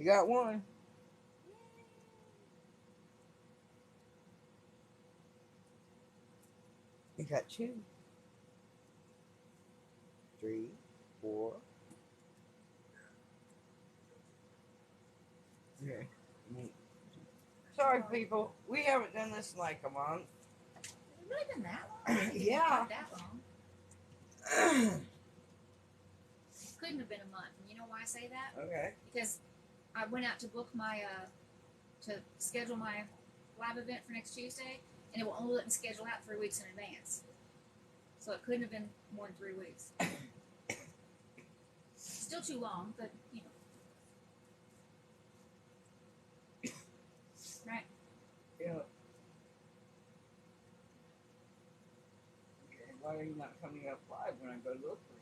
You got one. You got two, three, four. Okay. Sorry, people. We haven't done this in like a month. Has it really been that long? Yeah. Not that long. Couldn't have been a month. And you know why I say that? Okay. Because I went out to book my to schedule my lab event for next Tuesday, and it will only let me schedule out 3 weeks in advance. So it couldn't have been more than 3 weeks. Still too long, but you know. Right? Yeah. Okay. Why are you not coming up live when I go to look for you?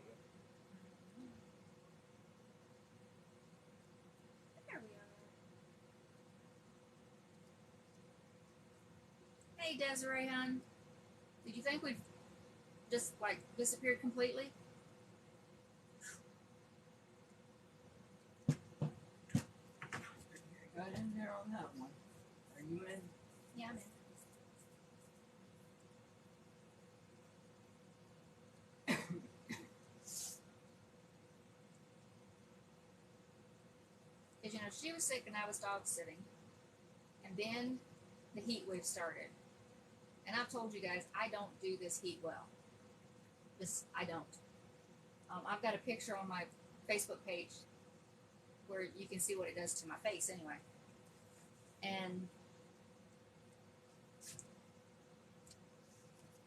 There we are. Hey Desiree, hon. Did you think we'd just like disappeared completely? Got in there on that one. Are you in? Yeah, I'm in. Because, you know, she was sick and I was dog sitting. And then the heat wave started. And I've told you guys, I don't do this heat well. I don't. I've got a picture on my Facebook page where you can see what it does to my face anyway. And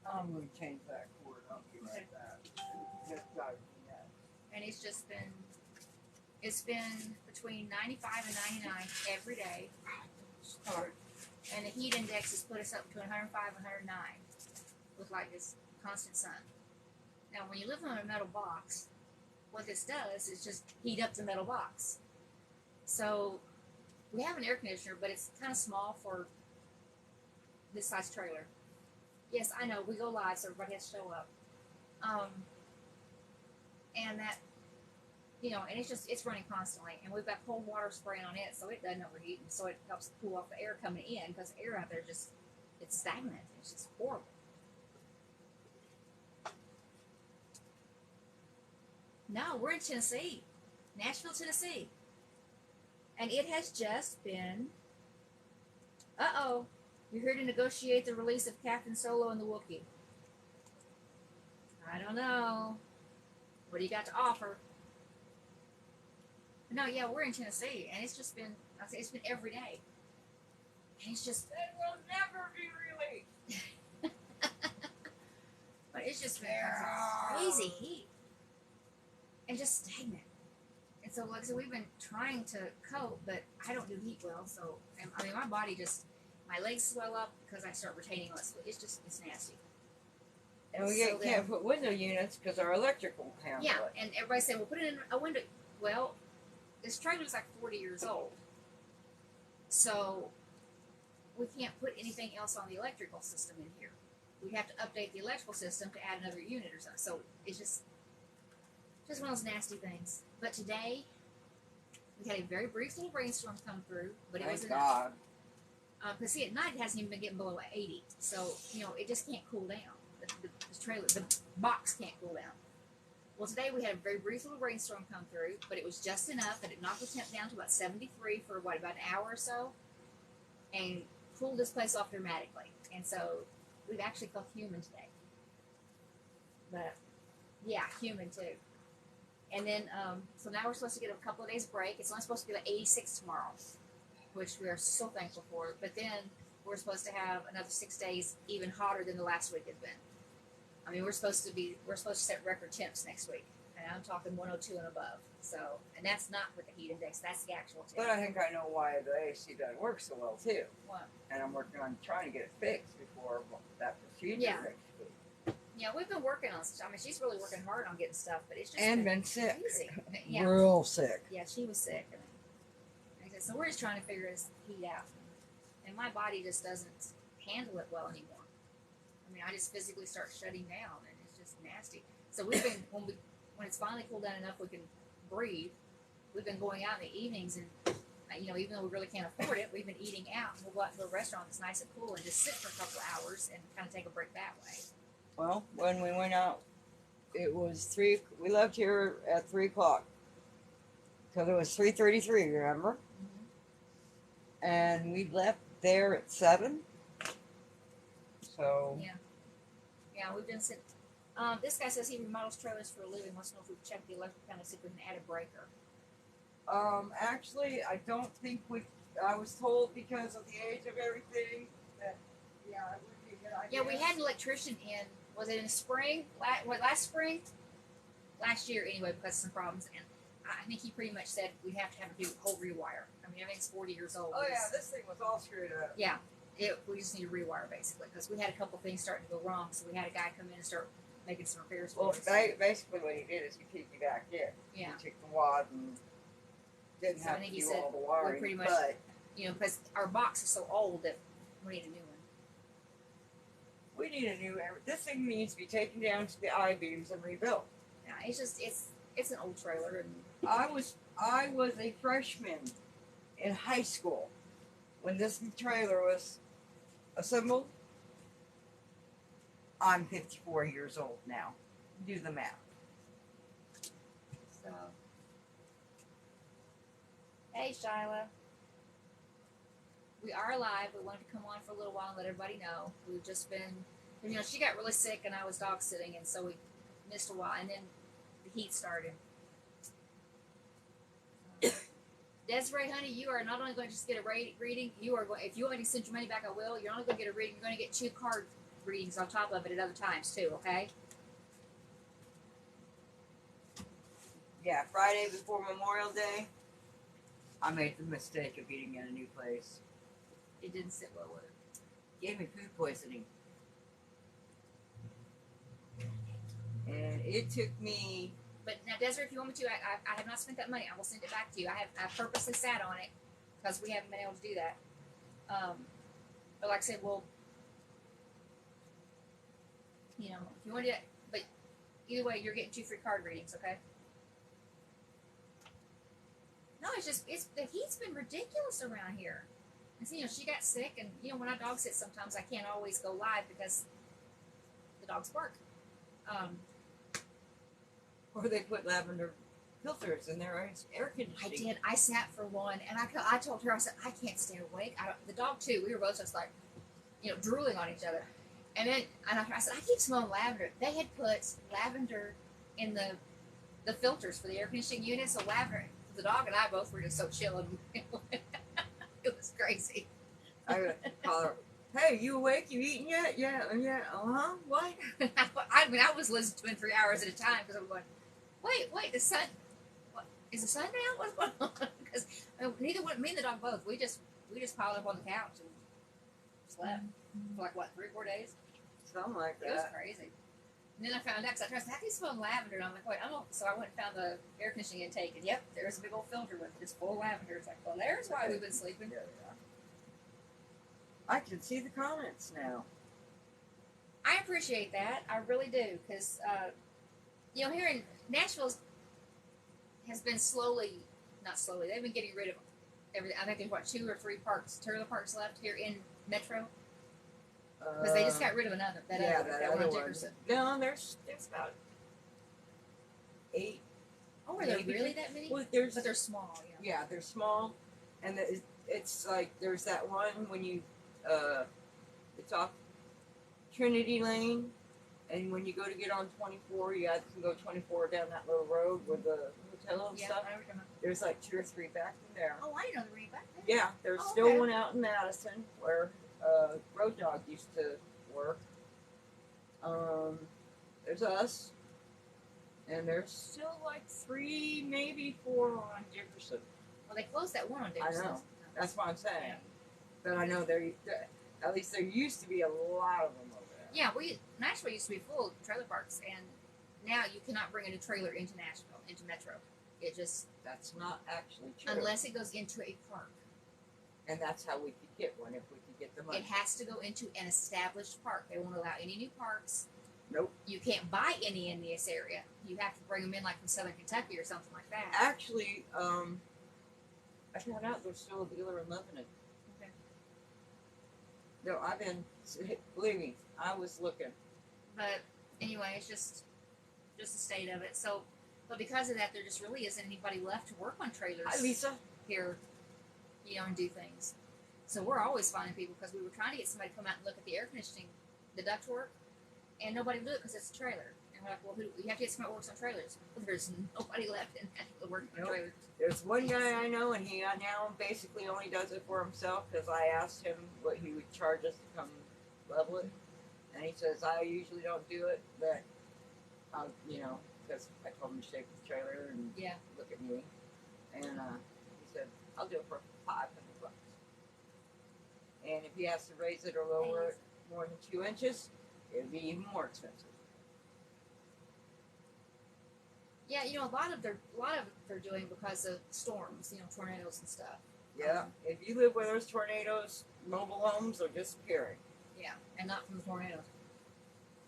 I'm going to change that cord. I'll be right back. Just got that. and it's been between 95 and 99 every day. And the heat index has put us up to 105, 109 with like this constant sun. Now, when you live in a metal box, what this does is just heat up the metal box. So we have an air conditioner, but it's kind of small for this size trailer. Yes, I know, we go live, so everybody has to show up. And that, you know, and it's running constantly, and we've got cold water spraying on it, so it doesn't overheat, and so it helps cool off the air coming in, because the air out there it's stagnant. It's just horrible. No, we're in Tennessee, Nashville, Tennessee, and it has just been. You're here to negotiate the release of Captain Solo and the Wookiee. I don't know. What do you got to offer? No, yeah, we're in Tennessee, and it's just been. I say it's been every day, and it's just. It will never be released. But it's just been crazy heat and just stagnant. And so, like I said, we've been trying to cope, but I don't do heat well. So, I mean, my body just, my legs swell up because I start retaining less. It's nasty. And we can't put window units because our electric won't handle it. Yeah, and everybody said, well, put it in a window. Well, this trailer's like 40 years old. So, we can't put anything else on the electrical system in here. We have to update the electrical system to add another unit or something. So it's just one of those nasty things. But today, we had a very brief little rainstorm come through, but it was enough. God. Because see, at night it hasn't even been getting below 80, so you know it just can't cool down. The trailer, the box can't cool down. Well, today we had a very brief little rainstorm come through, but it was just enough that it knocked the temp down to about 73 for about an hour or so, and cooled this place off dramatically. And so we've actually felt human today. But yeah, human too. And then so now we're supposed to get a couple of days break. It's only supposed to be like 86 tomorrow, which we are so thankful for. But then we're supposed to have another 6 days even hotter than the last week has been. I mean, we're supposed to set record temps next week, and I'm talking 102 and above. So, and that's not with the heat index; that's the actual temp. But I think I know why the AC doesn't work so well too. What? And I'm working on trying to get it fixed before that procedure next week. Yeah, we've been working on stuff. I mean, she's really working hard on getting stuff, but it's just been sick. Crazy. Yeah. Real sick. Yeah, she was sick. So we're just trying to figure this heat out, and my body just doesn't handle it well anymore. I mean, I just physically start shutting down, and it's just nasty. So we've been when it's finally cooled down enough we can breathe. We've been going out in the evenings, and You know, even though we really can't afford it, we've been eating out. We'll go out to a restaurant that's nice and cool and just sit for a couple of hours and kind of take a break that way. Well, when we went out, it was 3. We left here at 3 o'clock because it was 3:33. Remember? And we left there at 7. So Yeah, we've been sitting. This guy says he remodels trailers for a living. Wants to know if we've checked the electrical panel, see if we can add a breaker. actually, I don't think we. I was told because of the age of everything that it would be a good idea. Yeah, we had an electrician in. Was it in the spring? Last spring? Last year, anyway, because of some problems. And I think he pretty much said we'd have to do a whole rewire. I mean, everything's 40 years old. Oh yeah, this thing was all screwed up. Yeah, we just need a rewire basically because we had a couple things starting to go wrong. So we had a guy come in and start making some repairs. Well, for us. basically what he did is he piggybacked it. Yeah. He took the wad and didn't So I have think to he do said all the wiring. pretty much- but You know, because our box is so old that we need a new one. we need a new. This thing needs to be taken down to the I-beams and rebuilt. Yeah, it's just it's an old trailer and I was a freshman in high school when this trailer was assembled. I'm 54 years old now. Do the math. so. Hey, Shyla. We are alive. We wanted to come on for a little while and let everybody know. We've just been, you know, she got really sick and I was dog sitting, and so we missed a while. And then the heat started. Desiree, honey, you are not only going to just get a reading, you are going. If you want me to send your money back, I will. You're not only going to get a reading, you're going to get 2 card readings on top of it at other times too. Okay? Yeah, Friday before Memorial Day, I made the mistake of eating at a new place. It didn't sit well with her. Gave me food poisoning. And it took me. But now, Desiree, if you want me to, I have not spent that money. I will send it back to you. I purposely sat on it because we haven't been able to do that. But like I said, well, you know, if you want to do that, but either way, you're getting 2 free card readings, okay? No, it's the heat's been ridiculous around here. And so, you know, she got sick, and you know, when I dog sit, sometimes I can't always go live because the dogs bark. Or they put lavender filters in their air conditioning. I did. I sat for one, and I told her, I said, I can't stay awake. The dog too. We were both just like, you know, drooling on each other. And then I said, I keep smelling lavender. They had put lavender in the filters for the air conditioning unit. So lavender. The dog and I both were just so chilling. It was crazy. I would call her, hey, you awake? You eating yet? Yeah. What? I mean, I was listening to it 3 hours at a time because I'm going, wait, the sun, what, is the sun down? What's going on? Because neither one, me and the dog both, we just piled up on the couch and slept for like, what, 3 or 4 days? Something like It was that. crazy. And then I found out, because I tried to say, how can you smell lavender? And I'm like, wait, I don't. So I went and found the air conditioning intake, and yep, there's a big old filter with just full of lavender. It's like, well, there's why we've been sleeping. Yeah. I can see the comments now. I appreciate that. I really do, because you know, here in Nashville has been not slowly. They've been getting rid of everything. I think there's what 2 or 3 trailer parks left here in Metro, because they just got rid of that other one on one. Dickerson. No, there's about 8. Oh, are there Maybe. really that many? Well, there's. But they're small. Yeah. Yeah, they're small, and it's like there's that one when you it's off Trinity Lane, and when you go to get on 24, you can go 24 down that little road with the hotel and Yeah, stuff. I know what you're talking about. There's like 2 or 3 back from there. Oh, I didn't know the ring back there. Yeah, there's Oh, still okay. one out in Madison where Road Dog used to work. There's us, and there's still like 3, maybe 4 on Jefferson. Well, they closed that one on I Dickerson. know. That's what I'm saying. Yeah. But I know at least there used to be a lot of them over there. Yeah, Nashville used to be full of trailer parks, and now you cannot bring a new trailer into Nashville, into Metro. It just, That's not actually true. unless it goes into a park. And that's how we could get one if we could get the money. It has to go into an established park. They won't allow any new parks. Nope. You can't buy any in this area. You have to bring them in like from Southern Kentucky or something like that. Actually, I found out there's still a dealer in Lebanon. Okay. No, believe me, I was looking. But anyway, it's just the state of it. So, but because of that, there just really isn't anybody left to work on trailers Hi, Lisa. here, and do things. So we're always finding people because we were trying to get somebody to come out and look at the air conditioning, the duct work, and nobody would do it because it's a trailer. And we're like, well, you have to get somebody who works on trailers. Well, there's nobody left in that working on Nope. trailers. There's one guy I know, and he now basically only does it for himself because I asked him what he would charge us to come level it, and he says I usually don't do it, but because I told him to shake his trailer and Yeah. look at me, and he said I'll do it for $500. And if he has to raise it or lower it more than 2 inches, it'd be even more expensive. Yeah, a lot of it they're doing because of storms, tornadoes and stuff. Yeah, if you live where there's tornadoes, mobile homes are disappearing. Yeah, and not from the tornadoes.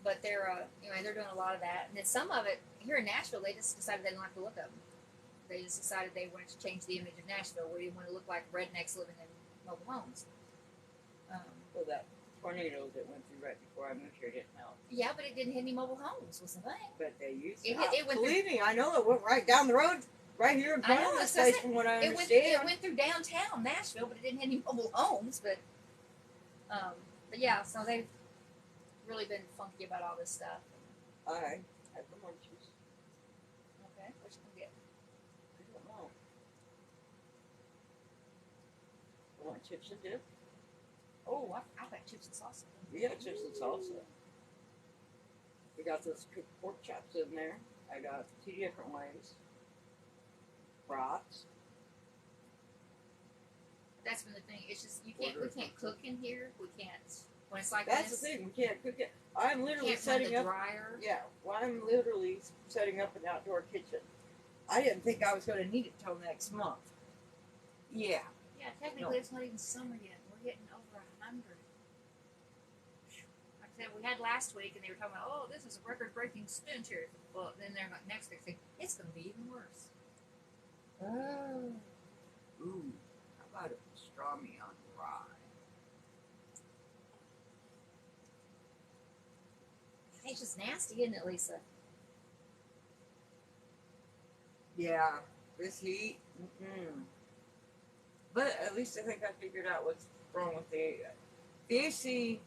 But they're they're doing a lot of that, and then some of it here in Nashville, they just decided they didn't like the look of them. They just decided they wanted to change the image of Nashville, where you want to look like rednecks living in mobile homes. Well, that tornado that went through right before I moved here didn't help. Yeah, but it didn't hit any mobile homes. Was the thing. But they used It it. went Believe me, I know it went right down the road, right here in front of this place, from what I It understand. went through downtown Nashville, but it didn't hit any mobile homes. But yeah, so they've really been funky about all this stuff. I have the munchies. Okay, what you gonna get? I don't know. You want chips and dip? Oh, I've got chips and salsa. We got chips and salsa. We got those cooked pork chops in there. I got 2 different ways. Brats. That's been the thing. It's just we can't cook in here. We can't when it's like That's this. the thing. We can't cook it. I'm literally Can't run setting the up. dryer. Yeah, well, I'm literally setting up an outdoor kitchen. I didn't think I was going to need it till next month. Yeah. Yeah, technically it's not even summer yet. We're getting over 100. Like I said, we had last week, and they were talking about, oh, this is a record-breaking stench here. Well, then they're like, next week, it's going to be even worse. Oh. Ooh. How about a pastrami on rye? It's just nasty, isn't it, Lisa? Yeah. This heat. Mm-mm. But at least I think I figured out what's wrong with the AC.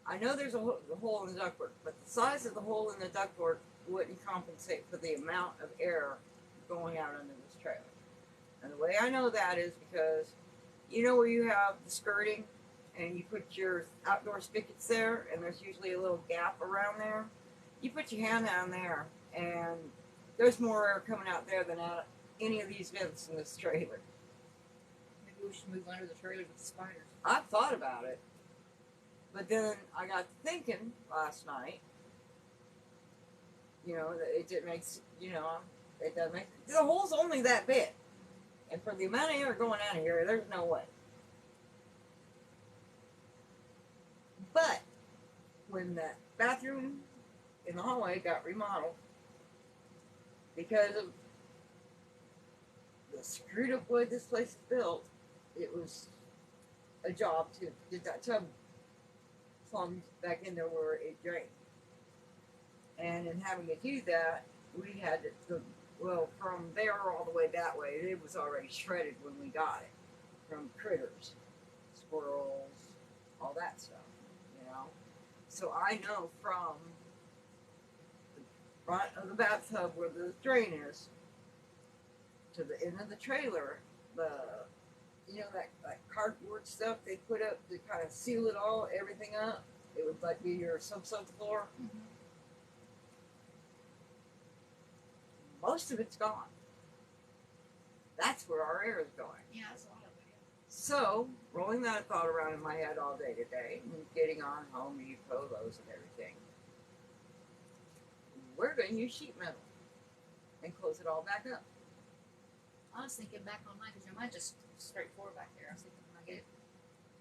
I know there's a hole in the ductwork, but the size of the hole in the ductwork wouldn't compensate for the amount of air going out under this trailer. And the way I know that is because where you have the skirting and you put your outdoor spigots there, and there's usually a little gap around there. You put your hand down there, and there's more air coming out there than out any of these vents in this trailer. Maybe we should move under the trailers with the spiders. I've thought about it, but then I got thinking last night. That it didn't make. It doesn't make. The hole's only that big, and for the amount of air going out of here, there's no way. But when that bathroom in the hallway got remodeled, because of the screwed up way this place is built, it was a job to get that tub plumbed back in there where it drained. And in having to do that, we had to, from there all the way that way, it was already shredded when we got it. From critters, squirrels, all that stuff, So I know from the front of the bathtub where the drain is to the end of the trailer, that cardboard stuff they put up to kind of seal it all, everything up. It would like be your sub floor. Mm-hmm. Most of it's gone. That's where our air is going. Yeah, that's a lot of it. So, rolling that thought around in my head all day today, and getting on Home Depot, Lowe's, and everything, we're going to use sheet metal and close it all back up. I was thinking back on mine, because mine's just straightforward back there. I was thinking when I get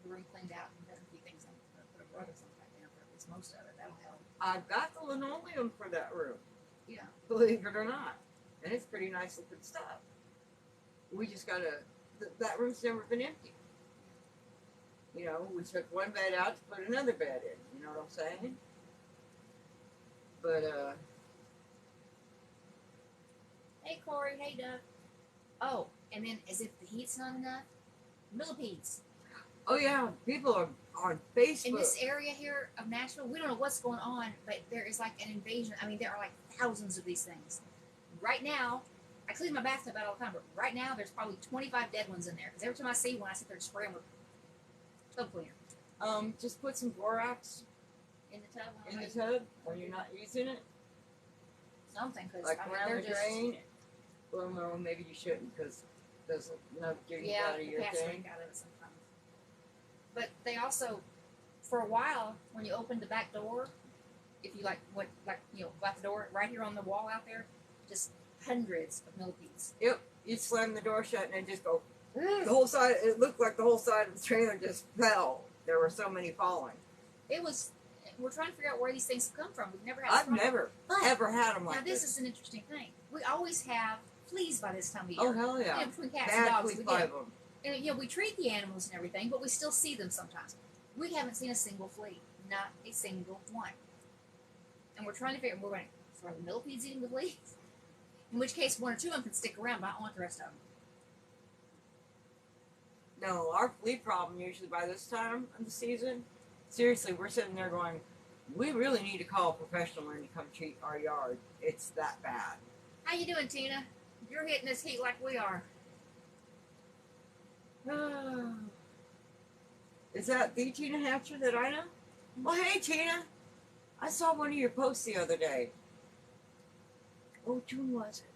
the room cleaned out and done a few things, I'm going to put a rug or something back there for at least most of it. That'll help. I've got the linoleum for that room, Yeah. believe it or not. And it's pretty nice looking stuff. we just gotta. That room's never been empty. You know, we took one bed out to put another bed in. You know what I'm saying? But Hey Corey, hey Doug. Oh, and then as if the heat's not enough, millipedes. oh yeah, people are on Facebook. In this area here of Nashville, we don't know what's going on, but there is like an invasion. I mean, there are like thousands of these things. Right now, I clean my bathtub out all the time, but right now there's probably 25 dead ones in there. Because every time I see one, I sit there and spray them with tub cleaner. Just put some borax In the tub. in the tub when you're not using it, Something, because like I mean, around they're the just drain. Well, no, maybe you shouldn't because it doesn't get yeah, out of the your cats thing. drink out of it sometimes. But they also, for a while, when you opened the back door, if you left the door right here on the wall out there, just hundreds of millipedes. Yep, you slam the door shut and then just go. The whole side. It looked like the whole side of the trailer just fell. There were so many falling. It was. We're trying to figure out where these things come from. We've never had. I've never ever had them Now like this is an interesting thing. We always have fleas by this time of year. Oh hell yeah! You know, between cats and Bad dogs, flea we get. them. And we treat the animals and everything, but we still see them sometimes. We haven't seen a single flea, not a single one. And we're trying to figure. We're going to are the millipedes eating the fleas? In which case, one or two of them can stick around, but I don't want the rest of them. No, our flea problem usually by this time of the season. Seriously, we're sitting there going, we really need to call a professional in to come treat our yard. It's that bad. How you doing, Tina? You're hitting this heat like we are. Is that the Tina Hatcher that I know? Well, hey, Tina. I saw one of your posts the other day. Oh, which one was it?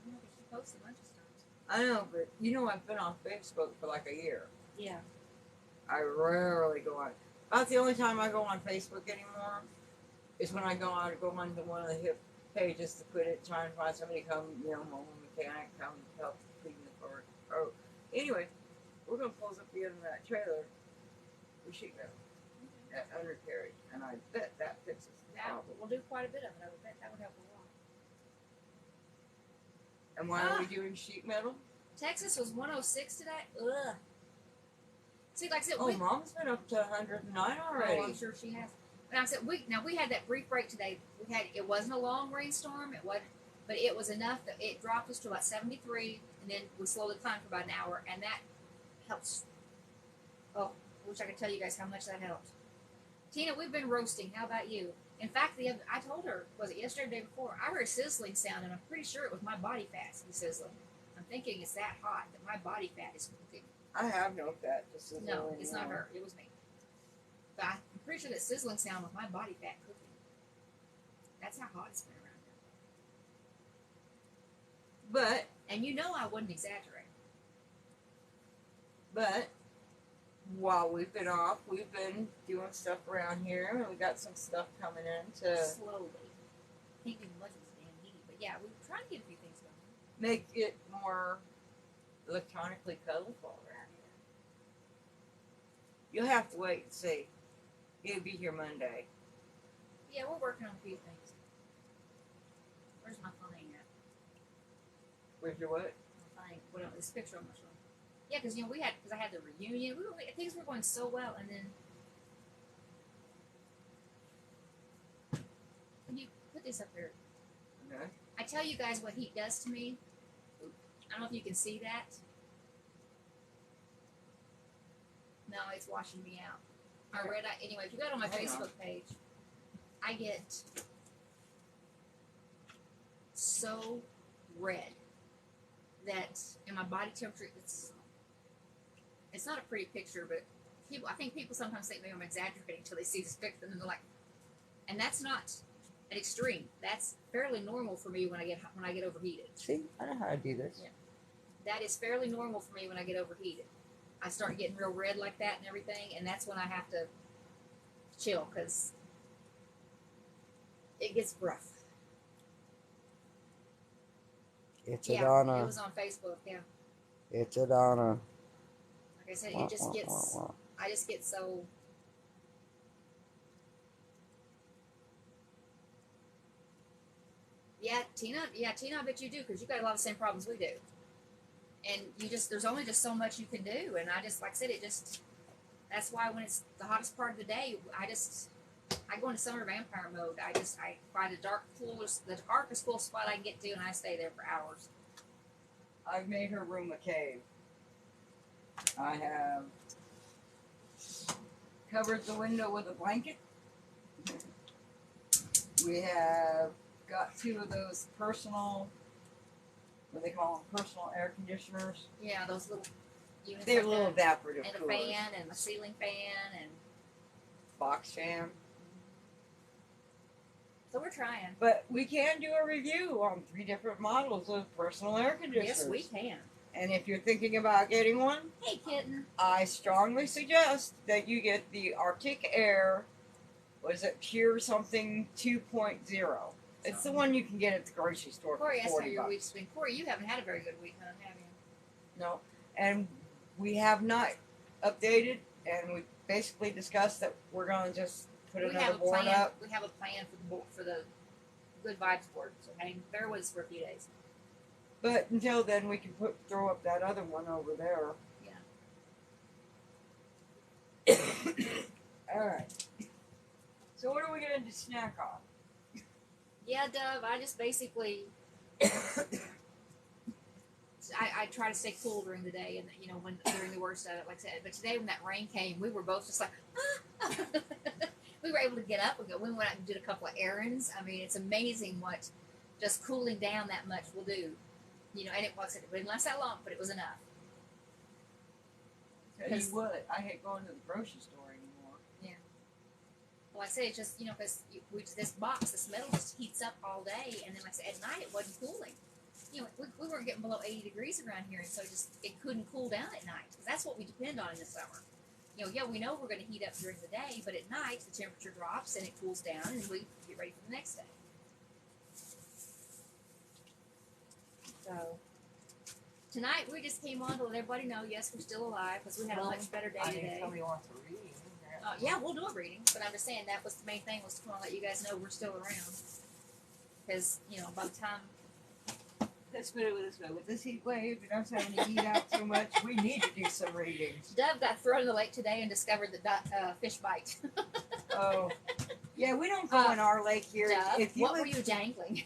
I know, but she posts a bunch of stuff. I know, but you know I've been on Facebook for like a year. Yeah. I rarely go on. About the only time I go on Facebook anymore is when I go on to one of the hip pages to put it, trying to find somebody to come, mobile mechanic, come help clean the car. Oh, anyway, we're gonna close up the end of that trailer with sheet metal, that undercarriage, and I bet that fixes the That problem. we'll do quite a bit of it. I would bet that would help a lot. And why are we doing sheet metal? Texas was 106 today. Ugh. See, like I said, Oh, Mom's been up to 109 already. Oh, I'm sure she has. But I said we had that brief break today. It wasn't a long rainstorm. It wasn't, but it was enough that it dropped us to about 73, and then we slowly climbed for about an hour, and that helps. Oh, I wish I could tell you guys how much that helped. Tina, we've been roasting. How about you? In fact, I told her, was it yesterday or the day before? I heard a sizzling sound, and I'm pretty sure it was my body fat sizzling. I'm thinking it's that hot that my body fat is cooking. I have no fat. Just as No, it's not her. It was me. But I'm pretty sure that sizzling sound was my body fat cooking. That's how hot it's been around here. But And you know I wouldn't exaggerate. But while we've been off, we've been doing stuff around here, and we got some stuff coming in to Slowly. Can't do much of this damn heat. But yeah, we're trying to get a few things going. make it more electronically colorful around here. You'll have to wait and see. It'll be here Monday. Yeah, we're working on a few things. Where's my phone at? Where's your what? My phone. What else? This picture on my phone. Yeah, because I had the reunion. Things were going so well, and then can you put this up there? Okay. I tell you guys what heat does to me. I don't know if you can see that. No, it's washing me out. Anyway, if you go to my Hang on. Facebook page, I get so red that in my body temperature, it's not a pretty picture, but I think people sometimes think maybe I'm exaggerating until they see this picture, and they're like, and that's not an extreme. That's fairly normal for me when I get overheated. See, I know how to do this. Yeah. That is fairly normal for me when I get overheated. I start getting real red like that and everything, and that's when I have to chill because it gets rough. It's Yeah, Adana. it was on Facebook. Yeah, It's Adana. like I said, it just gets. Wah. I just get so. Yeah, Tina. I bet you do because you got a lot of the same problems we do. and there's only just so much you can do, and I just, like I said, that's why when it's the hottest part of the day, I go into summer vampire mode. I find the darkest, cool spot I can get to, and I stay there for hours. I've made her room a cave. I have covered the window with a blanket. We have got 2 of those personal, what they call them, personal air conditioners. Yeah, those little units. They're like little that. evaporative And a coolers. fan, and a ceiling fan, and Box fan. so we're trying. But we can do a review on 3 different models of personal air conditioners. Yes, we can. And if you're thinking about getting one, Hey, kitten. I strongly suggest that you get the Arctic Air, what is it, Pure something 2.0. It's the one you can get at the grocery store Corey, for that's how $40. your week's been. Corey, you haven't had a very good week, huh? Have you? No, and we have not updated, and we basically discussed that we're going to just put We another have a board plan. up. We have a plan for the Good Vibes board. So bear with us for a few days. But until then, we can throw up that other one over there. Yeah. All right. So what are we going to snack on? Yeah, Dove. I just basically I try to stay cool during the day, and when during the worst of it, like I said. But today, when that rain came, we were both just like, we were able to get up and go. We went out and did a couple of errands. I mean, it's amazing what just cooling down that much will do. And it didn't last that long, but it was enough. Tell you what, I hate going to the grocery store anymore. Well, I say it's just because this box, this metal just heats up all day, and then like I said, at night it wasn't cooling. We weren't getting below 80 degrees around here, and so it couldn't cool down at night. Because that's what we depend on in the summer. Yeah, we know we're going to heat up during the day, but at night the temperature drops and it cools down, and we get ready for the next day. So tonight we just came on to let everybody know, yes, we're still alive because we had a much better day today. Somebody wants to read. Yeah, we'll do a reading, but I'm just saying that was the main thing, was to want to let you guys know we're still around. Because by the time. Let's put it this way: with this heat wave and us having to heat out so much, we need to do some readings. Dove got thrown in the lake today and discovered the fish bite. Oh, yeah, we don't go in our lake here. Dove, what were you dangling?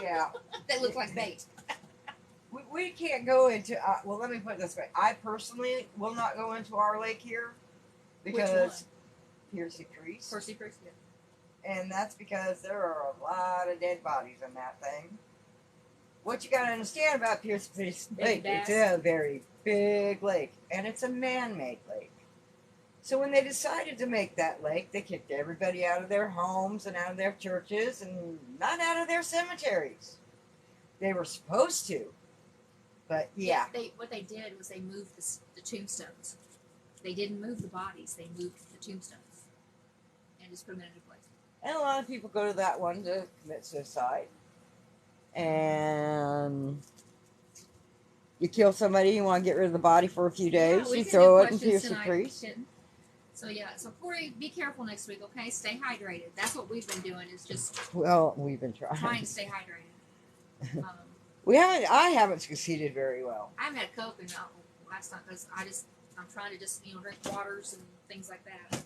Yeah, That looked like bait. we can't go into. Well, let me put it this way: I personally will not go into our lake here because Piercy Creek. Percy Creek. And that's because there are a lot of dead bodies in that thing. What you gotta understand about Pierce Lake, it's a very big lake, and it's a man-made lake. So when they decided to make that lake, they kicked everybody out of their homes and out of their churches and not out of their cemeteries. They were supposed to, but yeah. What they did was they moved the tombstones. They didn't move the bodies; they moved the tombstones and just put them in a new place. And a lot of people go to that one to commit suicide. And you kill somebody, you want to get rid of the body for a few days, we you can throw do it in questions Piercy tonight, Creek. kitten. So Corey, be careful next week, okay? Stay hydrated. That's what we've been doing, is just Well, we've been trying trying. to stay hydrated. I haven't succeeded very well. I haven't had Coke in last time because I'm trying to just drink waters and things like that.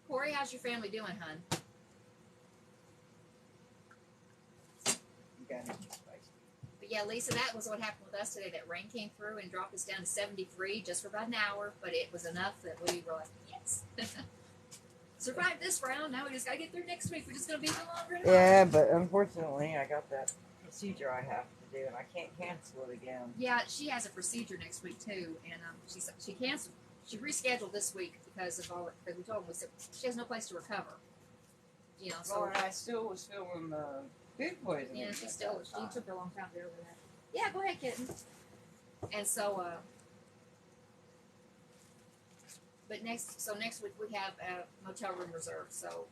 Corey, how's your family doing, hun? But yeah, Lisa, that was what happened with us today. That rain came through and dropped us down to 73 just for about an hour, but it was enough that we were like, yes. Survived this round. Now we just got to get through next week. We're just going to be even longer and longer. Yeah, but unfortunately, I got that procedure I have to do, and I can't cancel it again. Yeah, she has a procedure next week too, and she canceled. She rescheduled this week because of all. Because we told her, we said she has no place to recover. So Well, and I still was feeling food poisoning. yeah, at she that took her a long time to get over that. Yeah, go ahead, kitten. And so, but next week we have a motel room reserved, so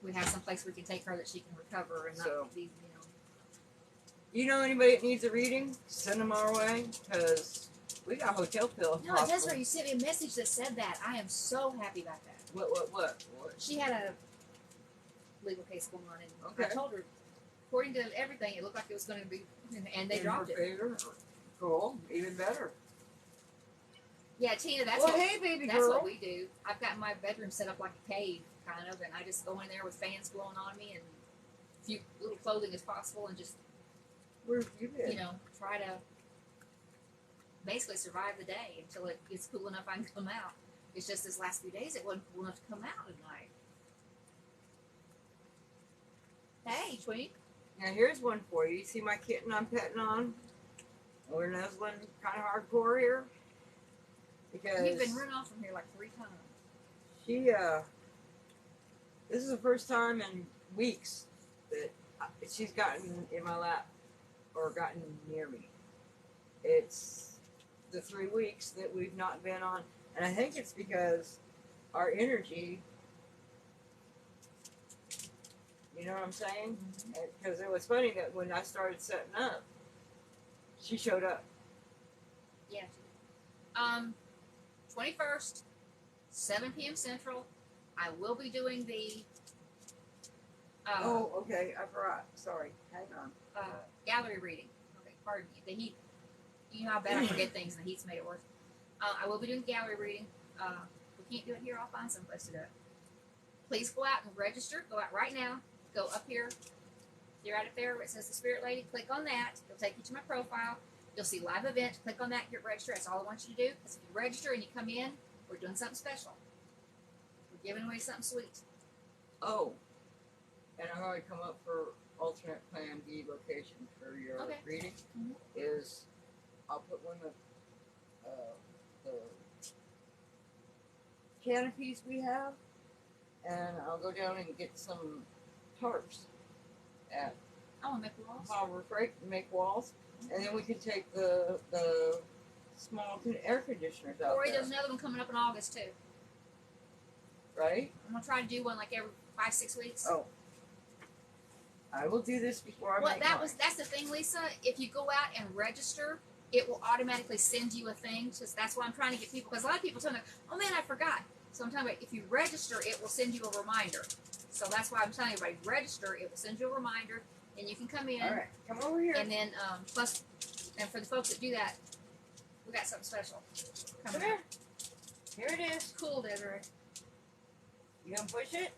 we have some place we can take her that she can recover and So- not be, You know anybody that needs a reading? Send them our way, because we got got hotel pills. No, Desiree, you sent me a message that said that. I am so happy about that. What? She had a legal case going on, and I Okay. told her, according to everything, it looked like it was going to be, and they In dropped her it. favor? Cool. Even better. Yeah, Tina, that's well, what hey, baby that's girl. what we do. I've got my bedroom set up like a cave, kind of, and I just go in there with fans blowing on me and few little clothing as possible, and just Where have you been? try to basically survive the day until it gets cool enough I can come out. It's just this last few days it wasn't cool enough to come out at night. Hey, Twink. Now here's one for you. You see my kitten I'm petting on? We're nuzzling kind of hardcore here. Because You've been running off from here like 3 times. she, this is the first time in weeks that she's gotten in my lap or gotten near me. It's the 3 weeks that we've not been on, and I think it's because our energy, you know what I'm saying? Because it was funny that when I started setting up, she showed up. Yeah. 21st, 7 p.m. Central. I will be doing the Oh, okay, I forgot. Sorry, hang on. gallery reading. Okay, pardon me. The heat. You know how bad I forget things, and the heat's made it worse. I will be doing gallery reading. We can't do it here. I'll find someplace to do it. Please go out and register. Go out right now. Go up here. You're right up there where it says the Spirit Lady. Click on that. It'll take you to my profile. You'll see live event. Click on that. Get registered. That's all I want you to do. Because if you register and you come in, we're doing something special. We're giving away something sweet. Oh, and I've already come up for alternate plan B location for your Okay. reading. Mhm. Is I'll put one of the canopies we have, and I'll go down and get some tarps at I want to make walls. Harbor Freight and make walls, and then we can take the small air conditioners out Corey, there, there's another one coming up in August too. right? I'm gonna try to do one like every 5-6 weeks. Oh, I will do this before I Well, make mine. that's the thing, Lisa. If you go out and register, it will automatically send you a thing. That's why I'm trying to get people, because a lot of people tell me, "Oh man, I forgot." So I'm talking about if you register, it will send you a reminder. So that's why I'm telling everybody, register. It will send you a reminder, and you can come in. All right, come over here. And then plus, and for the folks that do that, we got something special Come coming. here. Here it is. Cool, Desiree. You gonna push it?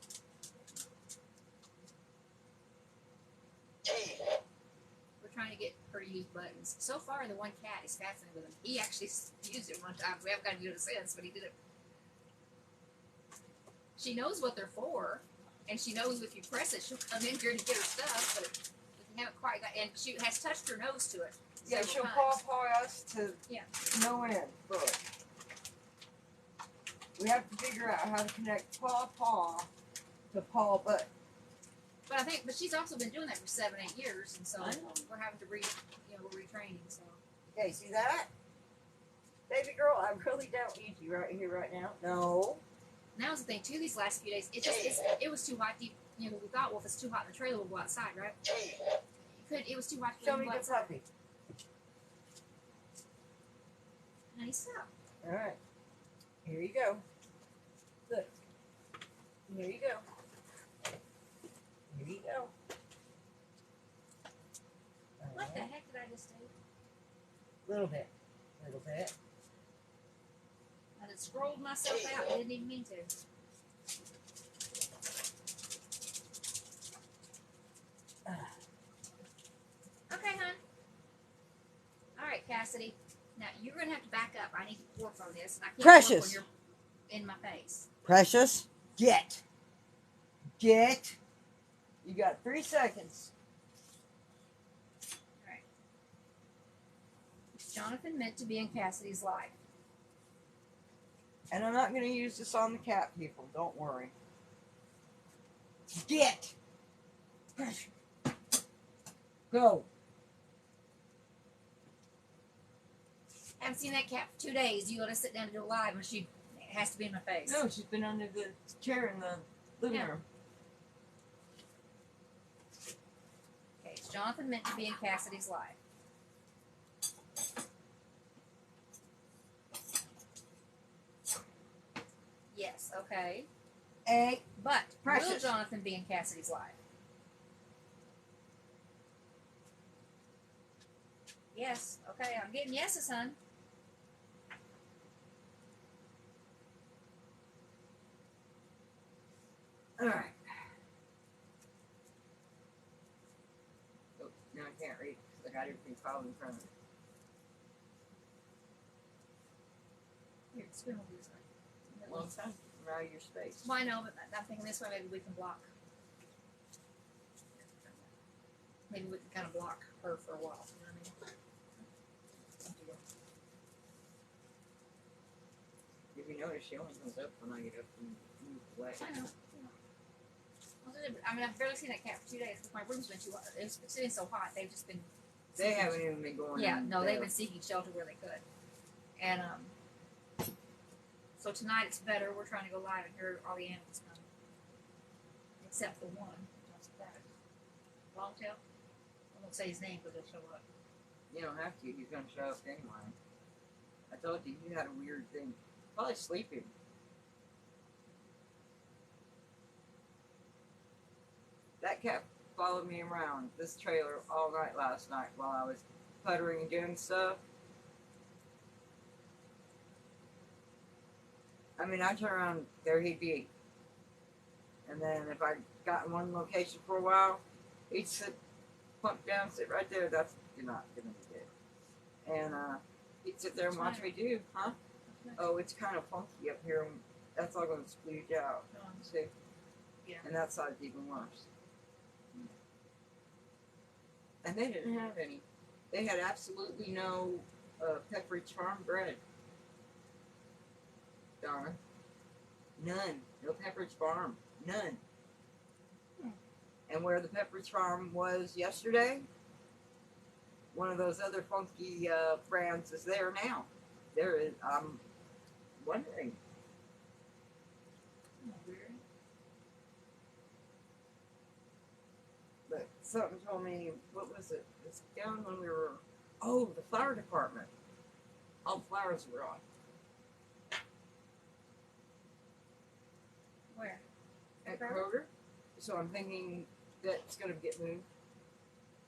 We're trying to get her to use buttons. So far, the one cat is fascinated with them. He actually used it one time. We haven't gotten to do it since, but he did it. She knows what they're for, and she knows if you press it, she'll come in here to get her stuff. But we haven't quite got, and she has touched her nose to it. Yeah, several she'll times. paw us to Yeah. no end. Look. We have to figure out how to connect paw to paw butt. But she's also been doing that for 7-8 years, and so I know. we're having to we're retraining. So Okay, see that? Baby girl, I really don't need you right here, right now. No. now's the thing too. These last few days, it was too hot. We thought, well, if it's too hot in the trailer, we'll go outside, right? It was too hot to Show even me go the outside. puppy. Honey, stop. All right. Here you go. Look. Here you go. Here you go. What the heck did I just do? Little bit. Little bit. I just scrolled myself out and didn't even mean to. Okay, hon. All right, Cassidy. Now you're gonna have to back up. I need to work on this, and I can't work Precious. when you're in my face. Precious, get. Get. You got 3 seconds. All right. Is Jonathan meant to be in Cassidy's life? And I'm not going to use this on the cat people. Don't worry. Get. Go. Haven't seen that cat for 2 days. You gotta sit down and do it live, and it has to be in my face. No, she's been under the chair in the living Yeah. room. Okay, is Jonathan meant to be in Cassidy's life? Yes, okay. A But will Precious. Jonathan be in Cassidy's life? Yes, okay. I'm getting yeses, hon. All right. Oh, now I can't read because I got everything filed in front of me. Here, spin will do this A long time. Now your space. Well, I know, but I'm thinking this way maybe we can block. Maybe we can kind of block her for a while. You know what I mean? If you notice, she only comes up when I get up and move away. I know. I mean, I've barely seen that cat for 2 days because my room's been too hot. It's been so hot. They've just been. They haven't even been going. Yeah, in no, there. they've been seeking shelter where they could. And so tonight it's better. We're trying to go live and hear all the animals come, except for one. I'm surprised. Longtail. I won't say his name because he'll show up. You don't have to. He's gonna show up anyway. I told you you had a weird thing. Probably sleeping. That cat followed me around this trailer all night last night while I was puttering and doing stuff. I mean, I turn around, there he'd be. And then if I got in one location for a while, he'd sit, plunk down, sit right there. That's not gonna be good. And he'd sit there and watch me do, huh? Oh, it's kind of funky up here. That's all gonna splooge out. See? Yeah. And that side's even worse. And they didn't have any. They had absolutely no Pepperidge Farm bread. Donna. None. No Pepperidge Farm. None. And where the Pepperidge Farm was yesterday, one of those other funky brands is there now. There is. I'm wondering. But something told me, what was it? It's down when we were, the flower department. All the flowers were on. Where? At Kroger? Kroger. So I'm thinking that's going to get moved.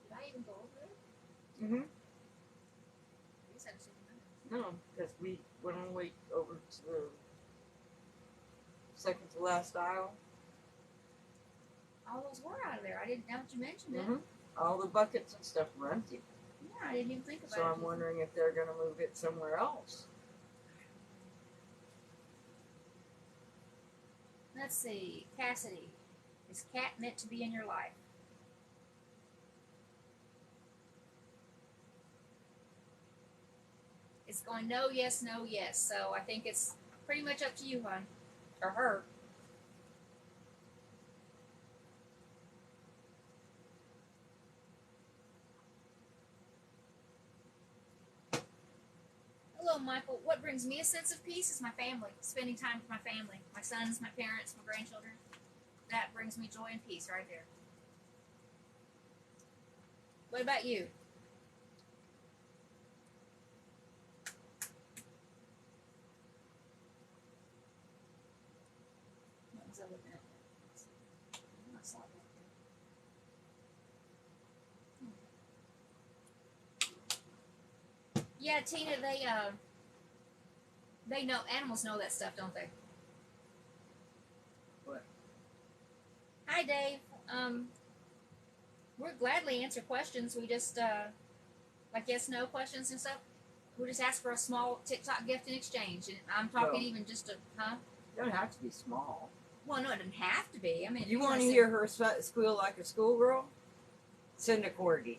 Did I even go over there? Mm-hmm. You said Superman. No, because we went all the way over to the second to last aisle. All those were out of there. I didn't know that you mentioned it. Mm-hmm. All the buckets and stuff were empty. Yeah, I didn't even think about So it. I'm wondering if they're going to move it somewhere else. Let's see. Cassidy. Is cat meant to be in your life? It's going no, yes, no, yes. So I think it's pretty much up to you, hon. Or her. Hello, Michael. What brings me a sense of peace is my family. Spending time with my family. My sons, my parents, my grandchildren. That brings me joy and peace right there. What about you? What was I looking at? I saw that there. Yeah, Tina, they know, animals know that stuff, don't they? What? Hi, Dave. We'll gladly answer questions. We just, like yes/no questions and stuff. We just ask for a small TikTok gift in exchange. And I'm talking Well, even just a, huh? It don't have to be small. Well, no, it doesn't have to be. I mean, if You want wanna to say- hear her squeal like a schoolgirl? Send a corgi.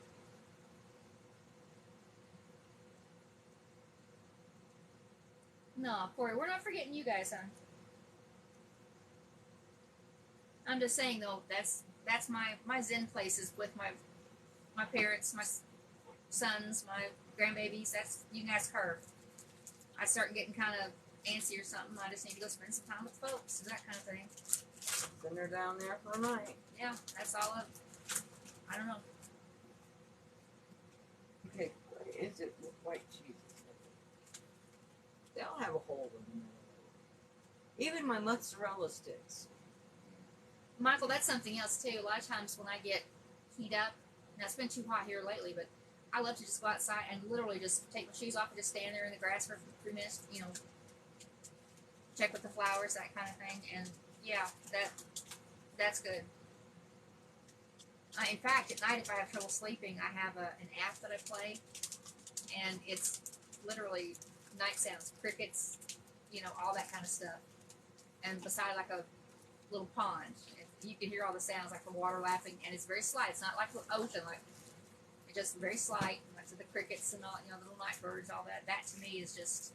No, Corey, we're not forgetting you guys, huh? I'm just saying though, that's my zen places with my parents, my sons, my grandbabies. That's, you can ask her. I start getting kind of antsy or something. I just need to go spend some time with folks, that kind of thing. Send her down there for a night. Yeah, that's all up. I don't know. Okay, what is it with white cheese? They all have a hole in the middle. Even my mozzarella sticks. Michael, that's something else too. A lot of times when I get heat up, now it's been too hot here lately, but I love to just go outside and literally just take my shoes off and just stand there in the grass for 3 minutes, check with the flowers, that kind of thing. And yeah, that's good. In fact, at night, if I have trouble sleeping, I have an app that I play, and it's literally night sounds, crickets, all that kind of stuff. And beside like a little pond, you can hear all the sounds like the water lapping, and it's very slight. It's not like the ocean, like it's just very slight. Like the crickets and all, the little night birds, all that. That to me is just,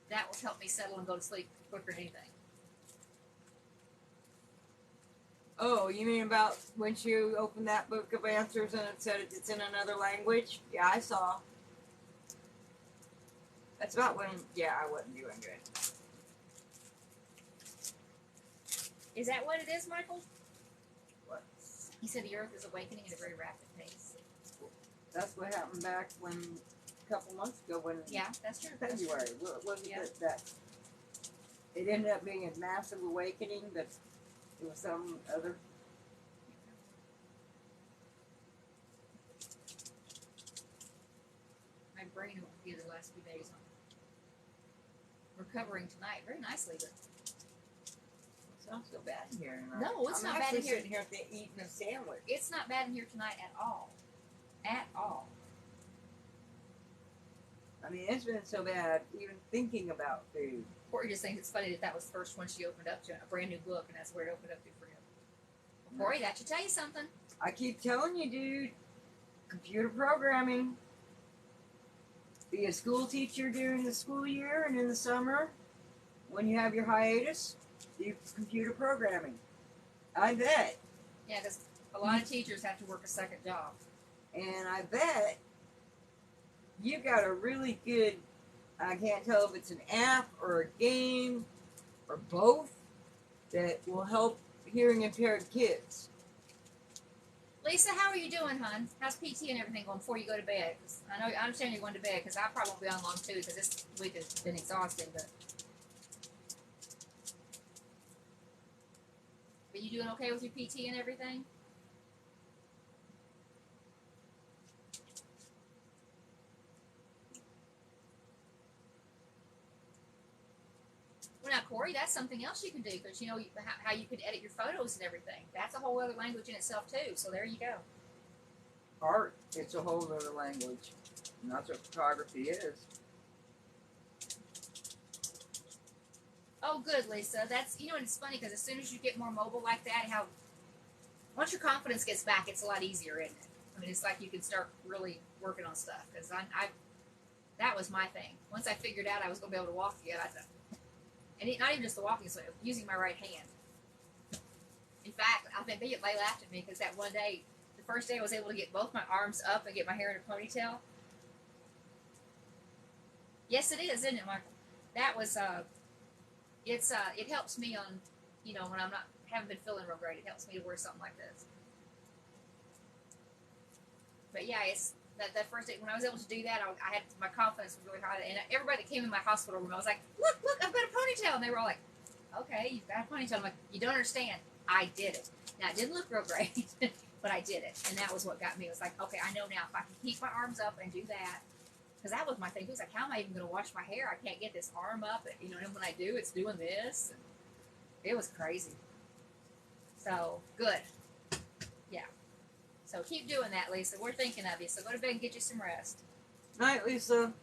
that will help me settle and go to sleep quicker than anything. Oh, you mean about when you opened that book of answers and it said it's in another language? Yeah, I saw. That's about when, I wasn't doing good. Is that what it is, Michael? What? He said the Earth is awakening at a very rapid pace. That's what happened back when, a couple months ago when. Yeah, that's true. That's true. February. Wasn't Yeah. that it ended up being a massive awakening, but it was some other. My brain won't be the last few days on recovering tonight very nicely, but It's not so bad in here. No, it's I'm not bad actually in here. Sitting here eating a sandwich. it's not bad in here tonight at all. At all. I mean, it's been so bad even thinking about food. Corey just thinks it's funny that was the first one she opened up to, a brand new book, and that's where it opened up to for him. Well, Corey, that should tell you something. I keep telling you, dude. Computer programming. Be a school teacher during the school year and in the summer, when you have your hiatus, do computer programming. I bet. Yeah, because a lot of teachers have to work a second job. And I bet you got a really good, I can't tell if it's an app or a game or both, that will help hearing impaired kids. Lisa, how are you doing, hon? How's PT and everything going before you go to bed? 'Cause I understand you're going to bed, because I probably won't be on long too, because this week has been exhausting. But you doing okay with your PT and everything? Well, now, Corey, that's something else you can do, because how you could edit your photos and everything. That's a whole other language in itself too. So there you go. Art, it's a whole other language. And that's what photography is. Oh, good, Lisa. That's it's funny because as soon as you get more mobile like that, once your confidence gets back, it's a lot easier, isn't it? I mean, it's like you can start really working on stuff. Because that was my thing. Once I figured out I was going to be able to walk again, I thought, and not even just the walking, so using my right hand. In fact, I think they laughed at me because that one day, the first day I was able to get both my arms up and get my hair in a ponytail. Yes, it is, isn't it, Michael? That was it helps me on, when I'm haven't been feeling real great. It helps me to wear something like this. But yeah, it's that first day when I was able to do that, I had my confidence was really high, and everybody that came in my hospital room, I was like, look, I've got a ponytail, and they were all like, okay, you've got a ponytail. I'm like, you don't understand. I did it. Now it didn't look real great, but I did it, and that was what got me. It was like, okay, I know now if I can keep my arms up and do that. Because that was my thing. It was like, how am I even going to wash my hair? I can't get this arm up. And when I do, it's doing this. And it was crazy. So, good. Yeah. So, keep doing that, Lisa. We're thinking of you. So, go to bed and get you some rest. Night, Lisa.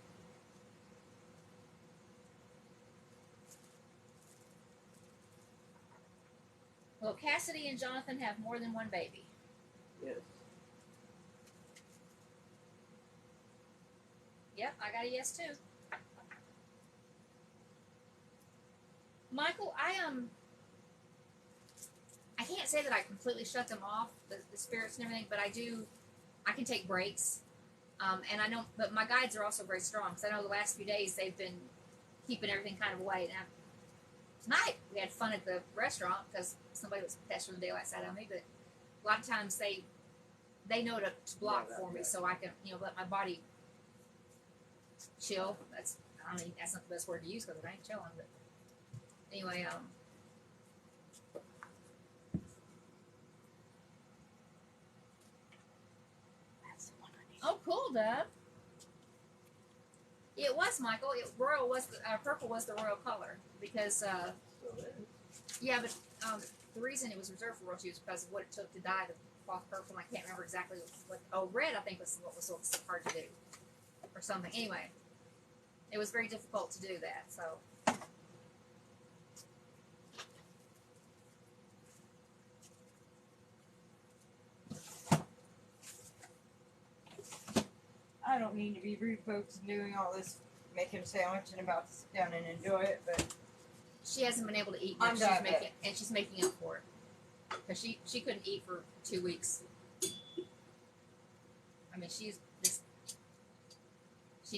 Well, Cassidy and Jonathan have more than one baby. Yes. Yep, I got a yes, too. Michael, I can't say that I completely shut them off, the spirits and everything, but I can take breaks. And I know, but my guides are also very strong, because I know the last few days they've been keeping everything kind of away. Now, tonight we had fun at the restaurant, because somebody was pestering the daylight side on me, but a lot of times they know to block for me, so I can, let my body chill. I mean, that's not the best word to use because it ain't chilling, but anyway, That's the one I need. oh, cool, Dub. It was, Michael. Royal was purple was the royal color because yeah, but the reason it was reserved for royalty was because of what it took to dye the cloth purple. And I can't remember exactly what. Oh, red I think was what was so hard to do, or something. Anyway, it was very difficult to do that. So I don't mean to be rude, folks, and doing all this, making a sandwich and about to sit down and enjoy it, but she hasn't been able to eat I'm much. diabetic. She's making up for it because she couldn't eat for 2 weeks. I mean, she'd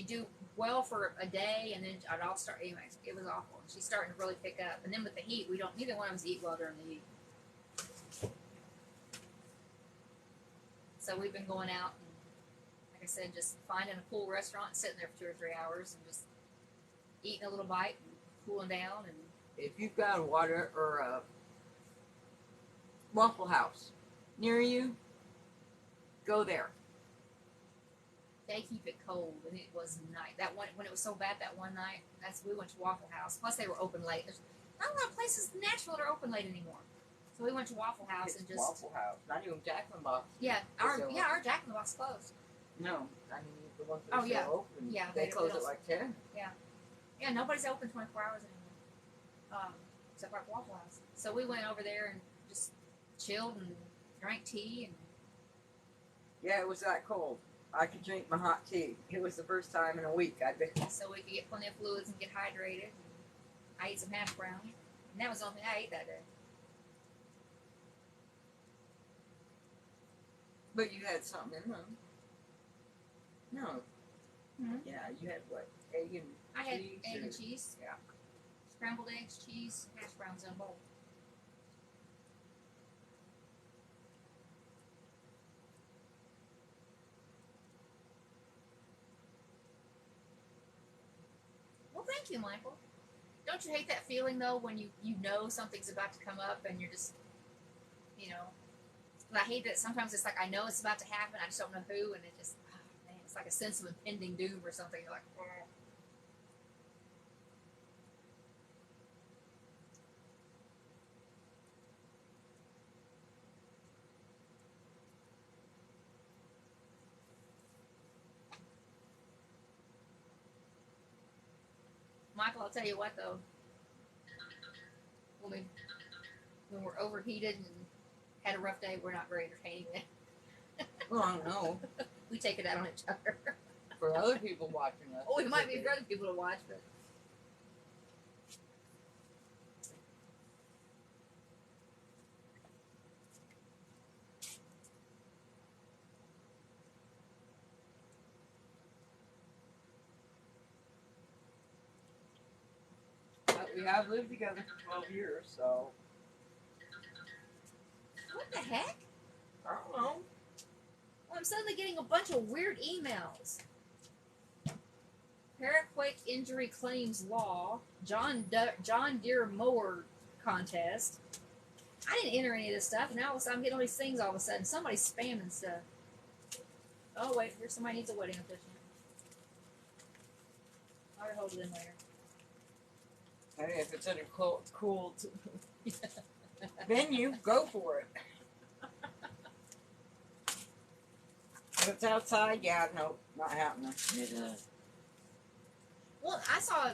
do well for a day, and then I'd all start. Anyways, it was awful. She's starting to really pick up, and then with the heat, neither one of us eat well during the heat. So we've been going out and, like I said, just finding a cool restaurant and sitting there for 2 or 3 hours and just eating a little bite and cooling down. And if you've got a water or a Waffle House near you, go there. they keep it cold, and it was night. That one when it was so bad that one night, we went to Waffle House. Plus they were open late. There's not a lot of places in Nashville that are open late anymore. So we went to Waffle House It's and just Waffle House, not even Jack in the Box. our Jack in the Box closed. No, I mean the ones that Oh, are yeah. still open. Yeah, they they close don't- at like 10. Yeah, nobody's open 24 hours anymore. Except for Waffle House. So we went over there and just chilled and drank tea and Yeah, it was that cold. I could drink my hot tea. It was the first time in a week I'd been. so we could get plenty of fluids and get hydrated. I ate some hash browns, and that was the only thing I ate that day. But you had something in them. No. Mhm. Yeah, you had what? Egg and I had cheese egg or- and cheese. Yeah. Scrambled eggs, cheese, hash browns in a bowl. Well, thank you, Michael. Don't you hate that feeling though when you know something's about to come up and you're just, you know, and I hate that sometimes it's like I know it's about to happen, I just don't know who, and it just, man, it's like a sense of impending doom or something. You're like, oh. Michael, I'll tell you what though, when we're overheated and had a rough day, we're not very entertaining. Well, I don't know. We take it out on each other. For other people watching us. Oh, it might be for other people to watch, but But we have lived together for 12 years, so. what the heck? I don't know. Well, I'm suddenly getting a bunch of weird emails. Paraquake injury claims law, John Deere mower contest. I didn't enter any of this stuff, and now all of a sudden I'm getting all these things all of a sudden. Somebody's spamming stuff. Oh wait, here's somebody needs a wedding officiant. I'll hold it in later. I mean, if it's in a cool venue, go for it. If it's outside, yeah, no, not happening. It is. Well, I saw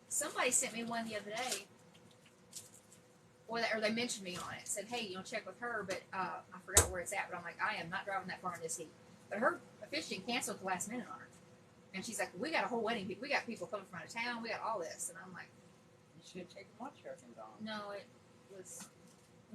somebody sent me one the other day, or they mentioned me on it. Said, hey, check with her, but I forgot where it's at. But I'm like, I am not driving that far in this heat. But her officiant canceled at the last minute on her, and she's like, we got a whole wedding. We got people coming from out of town. We got all this, and I'm like, You should take a watch hurricanes on. no, it was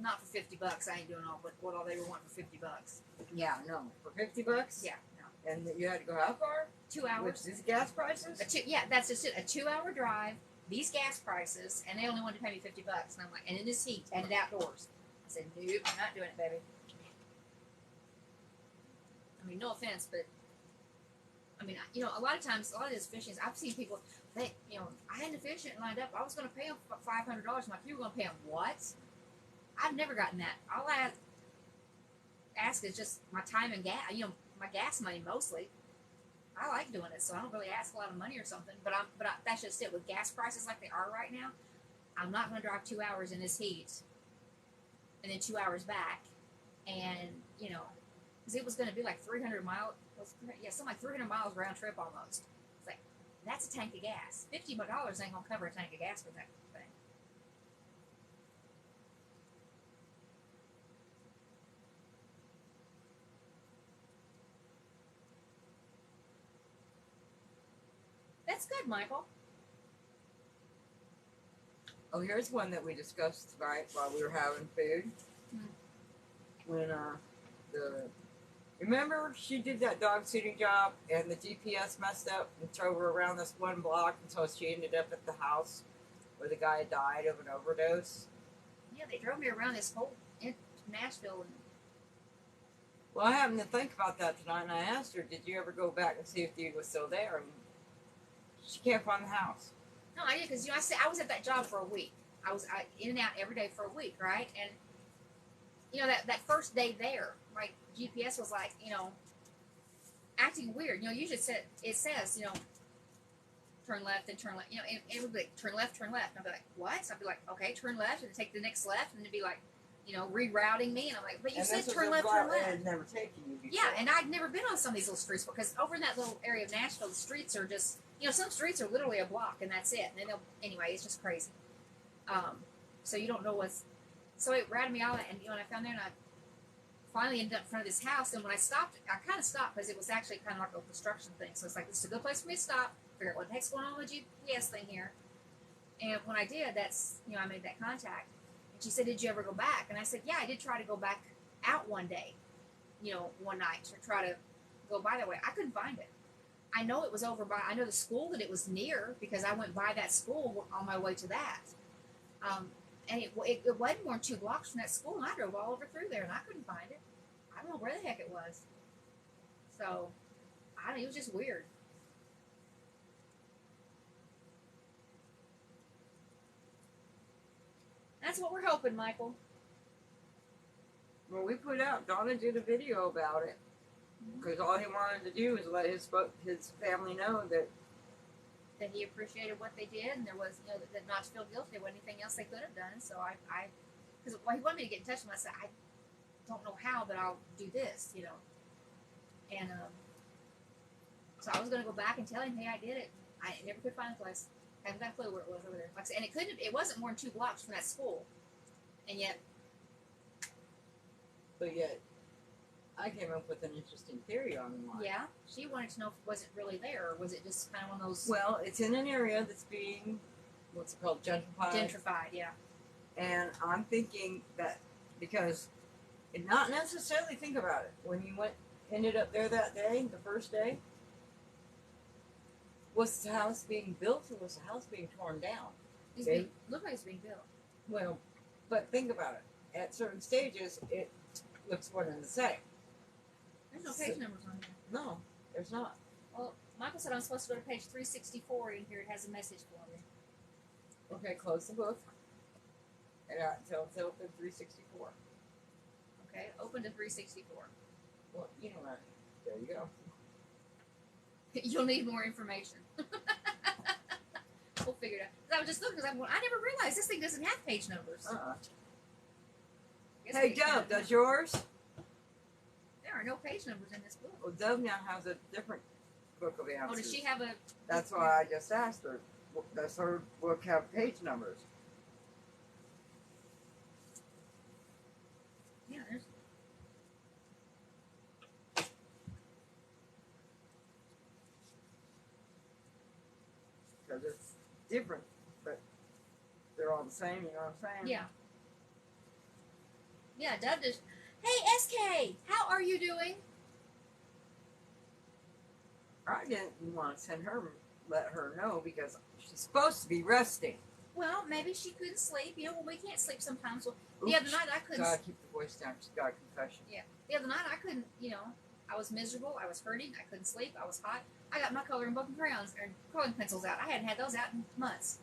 not for $50. I ain't doing what all they were wanting for $50. Yeah, no. For $50? Yeah, no, And you had to go how far? 2 hours. With these gas prices? That's just it. A 2-hour drive, these gas prices, and they only wanted to pay me $50. And I'm like, and in this heat, and it outdoors. I said, nope, I'm not doing it, baby. I mean, no offense, but I mean, you know, a lot of times, a lot of these fishing, I've seen people, I had the fish lined up. I was going to pay them $500. I'm like, you were going to pay them what? I've never gotten that. All I ask is just my time and gas, my gas money mostly. I like doing it, so I don't really ask a lot of money or something. But that's just it. With gas prices like they are right now, I'm not going to drive 2 hours in this heat and then 2 hours back. And, because it was going to be like 300 miles. Something like 300 miles round trip almost. It's like, that's a tank of gas. $50 ain't going to cover a tank of gas for that thing. That's good, Michael. Oh, here's one that we discussed tonight while we were having food. When remember she did that dog sitting job and the GPS messed up and drove her around this one block until she ended up at the house where the guy died of an overdose. Yeah, they drove me around this whole in Nashville. Well, I happened to think about that tonight, and I asked her, "Did you ever go back and see if the dude was still there?" And she can't find the house. No, I did because I was at that job for a week. I was in and out every day for a week, right? And that first day there, my GPS was like, acting weird. Usually it says, turn left and turn left. And it would be like, turn left, turn left. And I'd be like, what? So I'd be like, okay, turn left, and take the next left, and it'd be like, rerouting me. And I'm like, but you said turn left, turn left. Had never taken you before. Yeah, and I'd never been on some of these little streets because over in that little area of Nashville, the streets are just, some streets are literally a block, and that's it. And then anyway, it's just crazy. So you don't know what's. So it ratted me out, and I found there, and I finally ended up in front of this house. And when I stopped, I kind of stopped because it was actually kind of like a construction thing. So it's like, this is a good place for me to stop, figure out what the heck's going on with the GPS thing here. And when I did, that's I made that contact. And she said, "Did you ever go back?" And I said, "Yeah, I did try to go back out one day, one night to try to go by that way. I couldn't find it. I know it was over by. I know the school that it was near because I went by that school on my way to that." And it wasn't more than 2 blocks from that school, and I drove all over through there, and I couldn't find it. I don't know where the heck it was. So, it was just weird. That's what we're hoping, Michael. Well, we put out, Donna did a video about it. Because all he wanted to do was let his family know that he appreciated what they did, and there was, that not to feel guilty. There wasn't anything else they could have done. So because he wanted me to get in touch with him, I said, I don't know how, but I'll do this, And so I was going to go back and tell him, hey, I did it. I never could find the place. I haven't got a clue where it was over there. Like I said, and it wasn't more than 2 blocks from that school, and yet. But yet, I came up with an interesting theory on why. Yeah, she wanted to know if it wasn't really there, or was it just kind of one of those. Well, it's in an area that's being, what's it called, gentrified. Gentrified, yeah. And I'm thinking that because, and not necessarily think about it, when you ended up there that day, the first day, was the house being built or was the house being torn down? Looked like it's being built. Well, but think about it. At certain stages, it looks one and the same. There's no page numbers on here. No, there's not. Well, Michael said I'm supposed to go to page 364 in here. It has a message for me. Okay, close the book. And until 364. Okay, open to 364. Well, right. There you go. You'll need more information. We'll figure it out. 'Cause I was just looking because I never realized this thing doesn't have page numbers. Hey, Dove, does yours? There are no page numbers in this book. Well, Dove now has a different book of answers. Oh, does she have a? That's why I just asked her. Does her book have page numbers? Yeah, there's. Because it's different, but they're all the same, you know what I'm saying? Yeah. Yeah, Dove does. Hey, SK, how are you doing? I didn't want to let her know because she's supposed to be resting. Well, maybe she couldn't sleep. When we can't sleep sometimes. Well, the other night I couldn't. Gotta keep the voice down. She's got a confession. Yeah. The other night I couldn't, I was miserable. I was hurting. I couldn't sleep. I was hot. I got my coloring book and crayons or coloring pencils out. I hadn't had those out in months.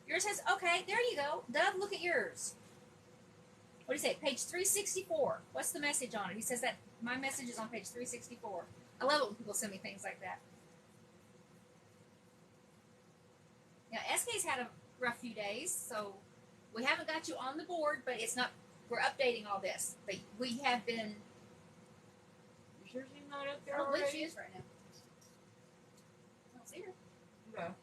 Yours has okay. There you go, Dove. Look at yours. What do you say? Page 364. What's the message on it? He says that my message is on page 364. I love it when people send me things like that. Now, SK's had a rough few days, so we haven't got you on the board, but it's not. We're updating all this, but we have been. You sure she's not up I there don't believe she already? is right now. I don't see her. No.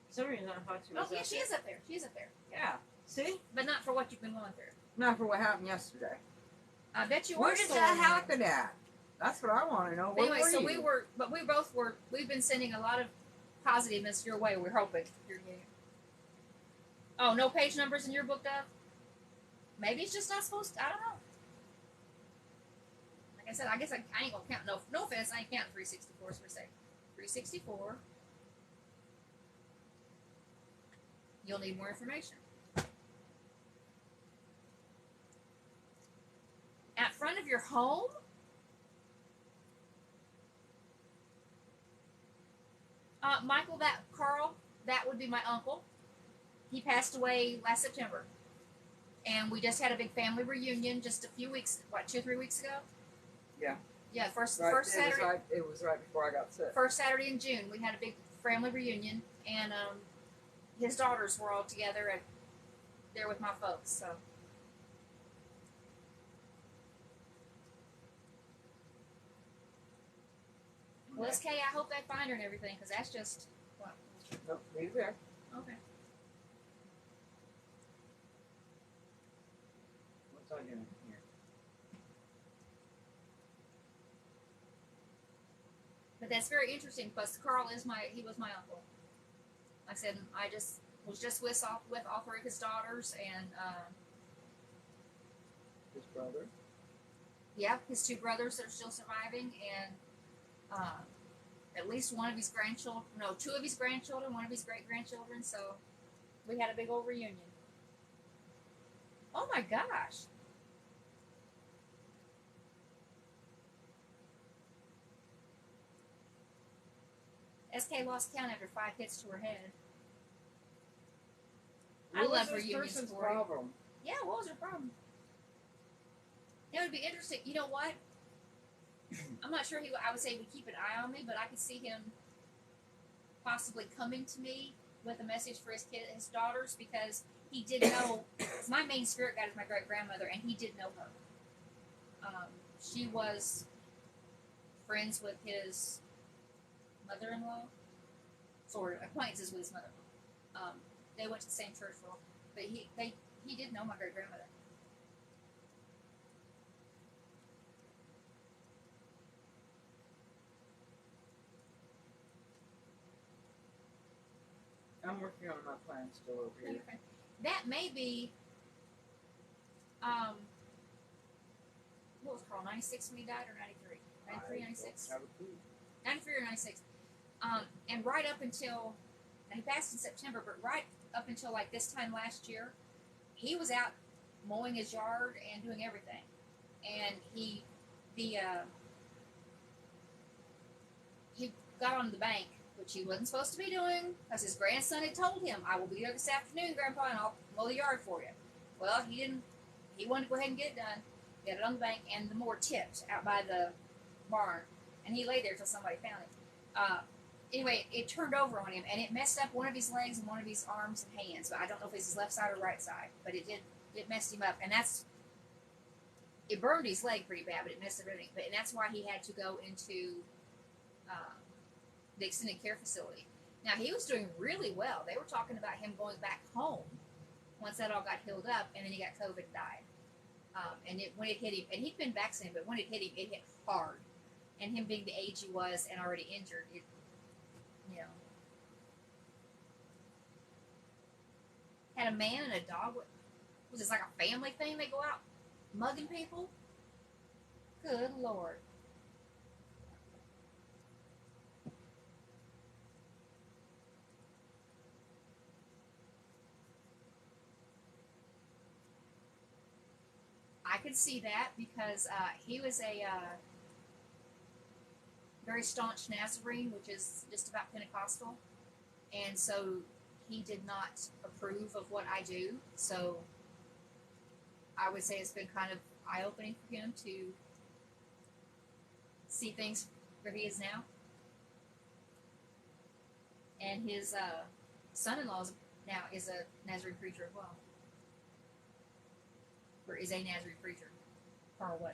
For some reason I thought she was Oh, yeah, up she there. is up there. She is up there. Yeah. See? But not for what you've been going through. Not for what happened yesterday. I bet you Where were did still that in there. happen at? That's what I want to know. But Where anyway, so were you? we both were, we've been sending a lot of positiveness your way. We're hoping you're getting it. Oh, no page numbers in your book, Dove? Maybe it's just not supposed to, I don't know. Like I said, I guess I ain't gonna count, no offense, I ain't counting 364 per se. 364. You'll need more information. At front of your home? Michael, Carl, that would be my uncle. He passed away last September. And we just had a big family reunion just a few weeks, 2 or 3 weeks ago? Yeah. Yeah, first Right, Saturday. It was right before I got sick. First Saturday in June, we had a big family reunion, and his daughters were all together and there with my folks. So well, SK, I hope they find her and everything, because that's just what. Nope, leave it there. Okay. What's I doing here? But that's very interesting because Carl was my uncle. Like I said, I just was just with all three of his daughters, and His brother. yeah, his two brothers that are still surviving, and at least one of his grandchildren, no, two of his grandchildren, one of his great grandchildren. So we had a big old reunion. Oh my gosh. SK lost count after 5 hits to her head. I What love was this reunions, person's Corey. problem? Yeah, what was her problem? It would be interesting. You know what? I'm not sure I would say would keep an eye on me, but I could see him possibly coming to me with a message for his daughters, because he did know. My main spirit guide is my great grandmother, and he did know her. She was friends with his mother-in-law, sort of acquaintances with his mother-in-law. They went to the same church for, but he did know my great grandmother. I'm working on my plan still over here. Okay. That may be, what was Carl, 96 when he died, or 93? 93, 96? I have a clue. 93 or 96. And right up until, and he passed in September, but right up until like this time last year, he was out mowing his yard and doing everything. And he got on the bank, which he wasn't supposed to be doing, because his grandson had told him, "I will be there this afternoon, Grandpa, and I'll mow the yard for you." Well, he didn't. He wanted to go ahead and get it done. Got it on the bank, and the mower tipped out by the barn, and he lay there till somebody found him. Anyway, it turned over on him, and it messed up one of his legs and one of his arms and hands. But I don't know if it's his left side or right side, but it did. It messed him up, and it burned his leg pretty bad, but it messed everything. And that's why he had to go into the extended care facility. Now, he was doing really well. They were talking about him going back home once that all got healed up, and then he got COVID and died. And when it hit him, and he'd been vaccinated, but when it hit him, it hit hard. And him being the age he was and already injured, had a man and a dog. Was this like a family thing? They go out mugging people? Good Lord. I could see that because he was very staunch Nazarene, which is just about Pentecostal, and so he did not approve of what I do. So I would say it's been kind of eye opening for him to see things where he is now. And his son-in-law now is a Nazarene preacher as well, or is a Nazarene preacher. Carl Wood.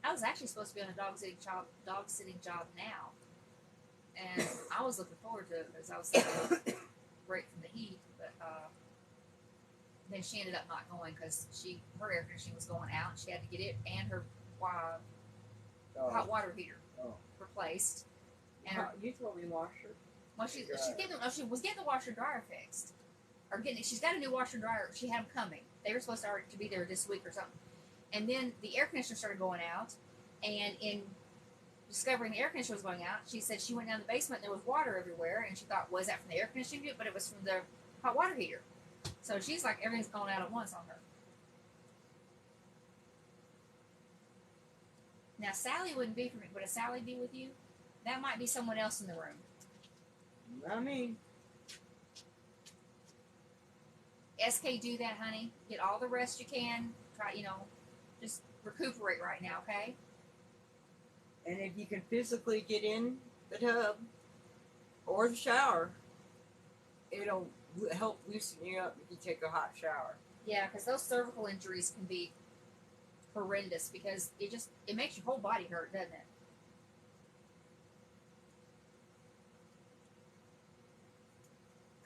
I was actually supposed to be on a dog sitting job now, and I was looking forward to it because I was thinking break from the heat. But then she ended up not going because her air conditioning was going out. And she had to get it and her hot water heater replaced. And You told me wash her. well, she was getting the washer and dryer fixed, or she's got a new washer and dryer. She had them coming. They were supposed to be there this week or something. And then the air conditioner started going out, and in discovering the air conditioner was going out, she said she went down the basement and there was water everywhere, and she thought, was that from the air conditioning unit? But it was from the hot water heater. So she's like, everything's going out at once on her. Now, Sally wouldn't be for me. Would a Sally be with you? That might be someone else in the room. Not me. SK, do that, honey. Get all the rest you can. Try, just recuperate right now, okay? And if you can physically get in the tub or the shower, it'll help loosen you up if you take a hot shower. Yeah, because those cervical injuries can be horrendous because it makes your whole body hurt, doesn't it?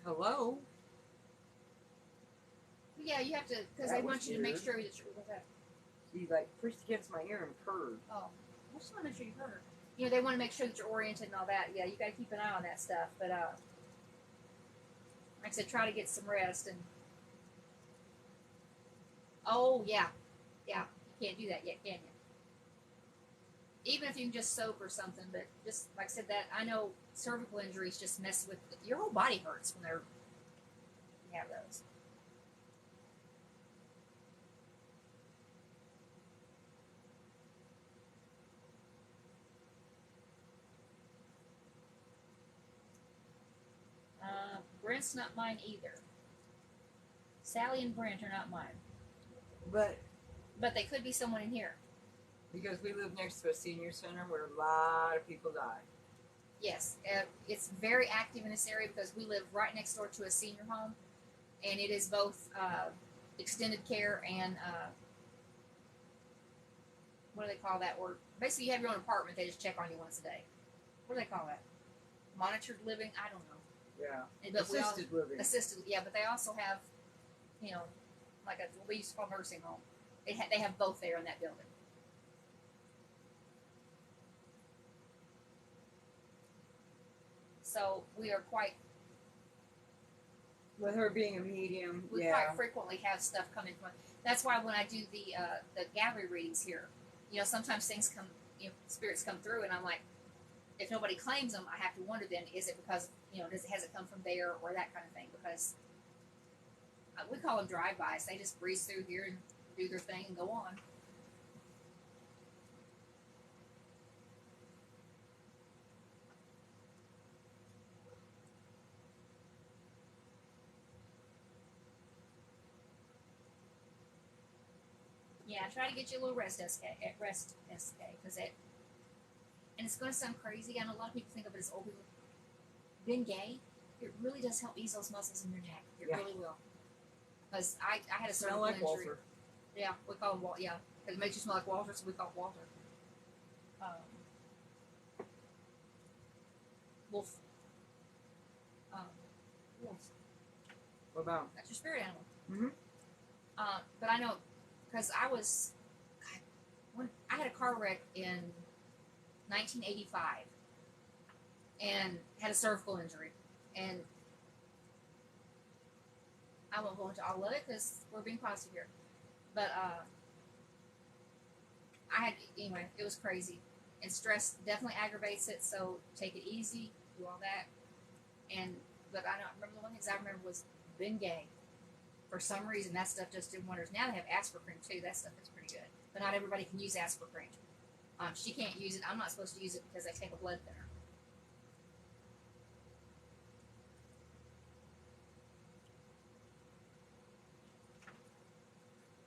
Hello? Yeah, you have to, because That they was want you to make weird. sure that you're. What's that? She pushed against my ear and purred. Oh, I just want to make sure you heard. They want to make sure that you're oriented and all that. Yeah, you got to keep an eye on that stuff. But like I said, try to get some rest. And oh yeah, you can't do that yet, can you? Even if you can just soak or something. But just like I said, that I know cervical injuries just mess with your whole body hurts when you have those. Brent's not mine either. Sally and Brent are not mine. But They could be someone in here. because we live next to a senior center where a lot of people die. Yes, it's very active in this area because we live right next door to a senior home, and it is both extended care and what do they call that word? Basically, you have your own apartment. They just check on you once a day. What do they call that? Monitored living? I don't know. Yeah. But Assisted living. Assisted, yeah, but they also have, like what we used to call nursing home. They have both there in that building. So we are With her being a medium, we yeah. quite frequently have stuff coming from. That's why when I do the gallery readings here, sometimes things come, spirits come through, and I'm like, if nobody claims them, I have to wonder then, is it because, has it come from there or that kind of thing? Because we call them drive-bys. They just breeze through here and do their thing and go on. Yeah, try to get you a little rest, SK, because and it's going to sound crazy. I know a lot of people think of it as old people. Being gay, it really does help ease those muscles in your neck. It really will. Because I had a Smell cervical like injury. Walter. Yeah, we call him Walter. Yeah, because it makes you smell like Walter, so we call it Walter. Wolf. Wolf. What about? That's your spirit animal. Mm-hmm. But I know, because I had a car wreck in 1985 and had a cervical injury, and I won't go into all of it because we're being positive here. But Anyway, it was crazy. And stress definitely aggravates it, so take it easy, do all that. But I don't remember the one thing I remember was Bengay. For some reason, that stuff just did wonders. Now they have Aspercream too. That stuff is pretty good. But not everybody can use Aspercream. She can't use it. I'm not supposed to use it because I take a blood thinner.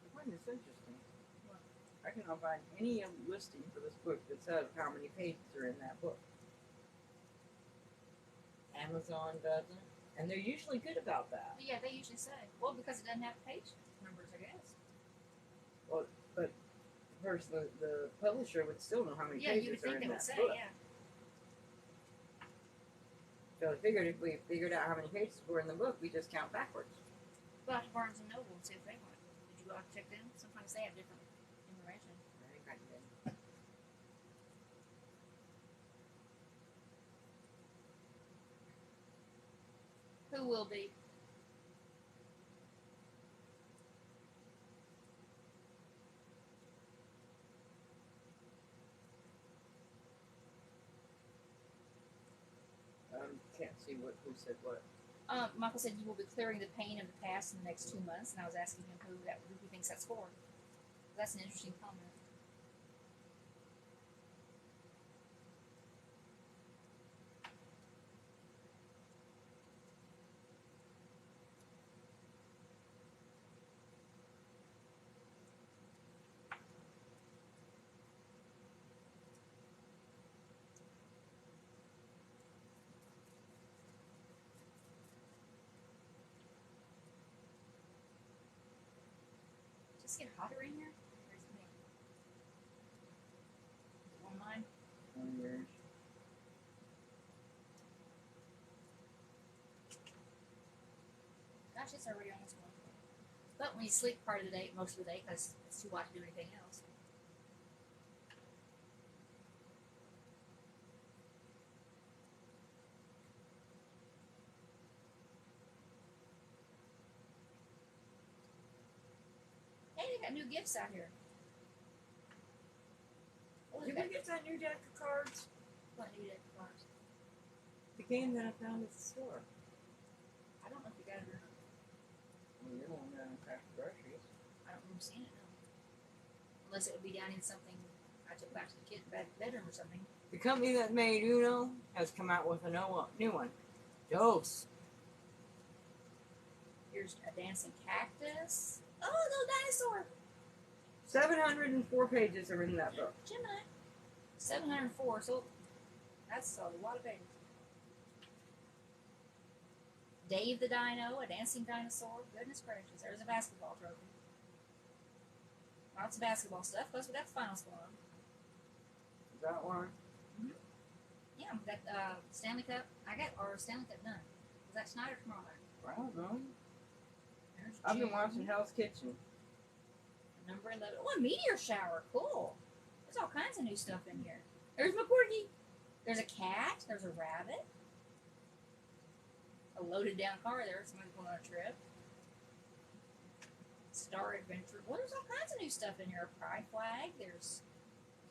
I find this interesting. I cannot find any listing for this book that says how many pages are in that book. Amazon doesn't, and they're usually good about that. But yeah, they usually say. Well, because it doesn't have page numbers, I guess. First, the publisher would still know how many Yeah, you would pages are think in they would that say, book. yeah. So I figured if we figured out how many pages were in the book, we just count backwards. Go out to Barnes and Noble and see if they want it. Did you go out to check them? Sometimes they have different information. I think I did. Who will be? Can't see who said what. Michael said you will be clearing the pain of the past in the next 2 months, and I was asking him who he thinks that's for. That's an interesting comment. Just get hotter in here? Where's the name? On mine? On yours. Gosh, it's already almost 1. But when you sleep part of the day, most of the day, because it's too hot to do anything else. Hey, they got new gifts out here. What Did was we that? get that new deck of cards? What new deck of cards? The game that I found at the store. I don't know if you got it or not. Well, you're the one that unpacked the groceries. I don't remember seeing it, no. Unless it would be down in something I took back to the kid's bedroom or something. The company that made Uno has come out with a new one. Dose. Here's a dancing cactus. Oh, little dinosaur. 704 pages are in that book. Gemini. 704, so that's a lot of pages. Dave the Dino, a dancing dinosaur. Goodness gracious, there's a basketball trophy. Lots of basketball stuff. That's what that's final score. Is that one? Yeah, that Stanley Cup. I got our Stanley Cup done. Was that tonight or tomorrow night? I don't know. There's I've been June. watching Hell's Kitchen. Number 11. Oh, a meteor shower. Cool. There's all kinds of new stuff in here. There's my corgi. There's a cat. There's a rabbit. A loaded down car there. Somebody going on a trip. Star Adventure. Well, there's all kinds of new stuff in here. A pride flag. There's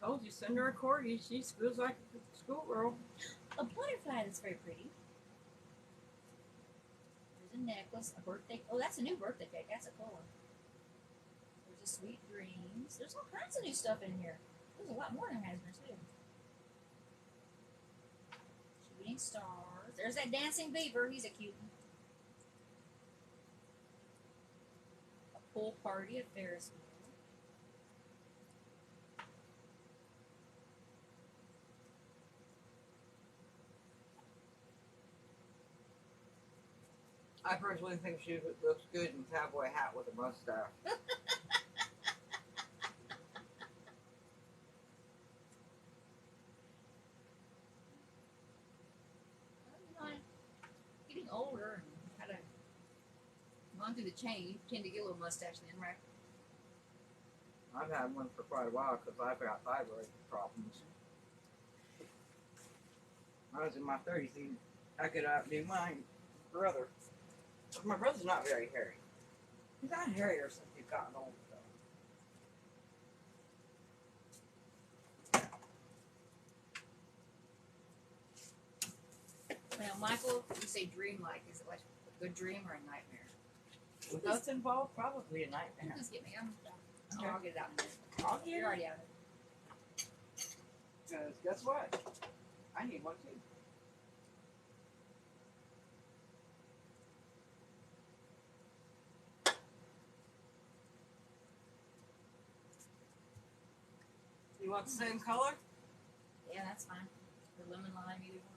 Told you, send her a corgi. She feels like a schoolgirl. a butterfly that's very pretty. There's a necklace. A birthday. Oh, that's a new birthday cake. That's a cool one. There's a Sweet Dreams. There's all kinds of new stuff in here. There's a lot more than has been too. Shooting stars. There's that dancing beaver. He's a cute one. A pool party at Ferris wheel. I personally think she looks good in a cowboy hat with a mustache. Well, you know, getting older and kind of gone through the change, you tend to get a little mustache then, right? I've had one for quite a while because I've got thyroid problems. I was in my 30s and I could outdo my brother. My brother's not very hairy. He's not hairier since he's gotten older, though. Michael, you say dream-like. Is it like a good dream or a nightmare? With us involved, probably a nightmare. Just get me. Okay. I'll get it out in a minute. I'll get You're it. already out of it. Because guess what? I need one too. You want the same color? Yeah, that's fine. The lemon lime, either one.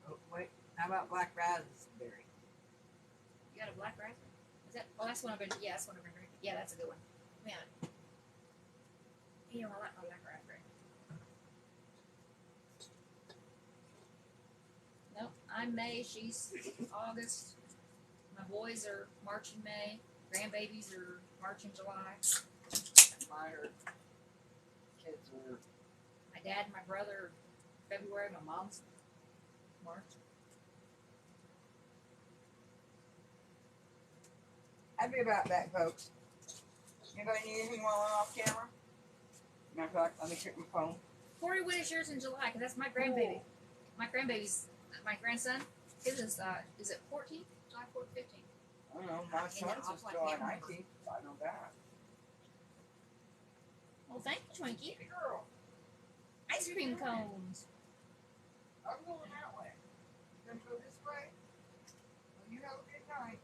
Oh, wait. How about black raspberry? You got a black raspberry? Is that? Oh, that's one I've been. Yeah, that's one I've been drinking. Yeah, that's a good one. Man, you know I like my black raspberry. Nope, I'm May. She's August. My boys are March and May. Grandbabies are March and July. My kids were. My dad and my brother are February. My mom's March. I'd be about that, folks. Anybody need anything while I'm off camera? Matter of fact, let me check my phone. Corey, when is yours in July? Because that's my grandbaby. My grandbaby's, my grandson, his is it 14th? July 4th, 15th? I don't know. My And son's then is also I July can't remember. 19th. I know that. Well, thank you, Twinkie. Hey, girl. Ice cream cones. I'm going that way. You gonna go this way? Well, you have a good night.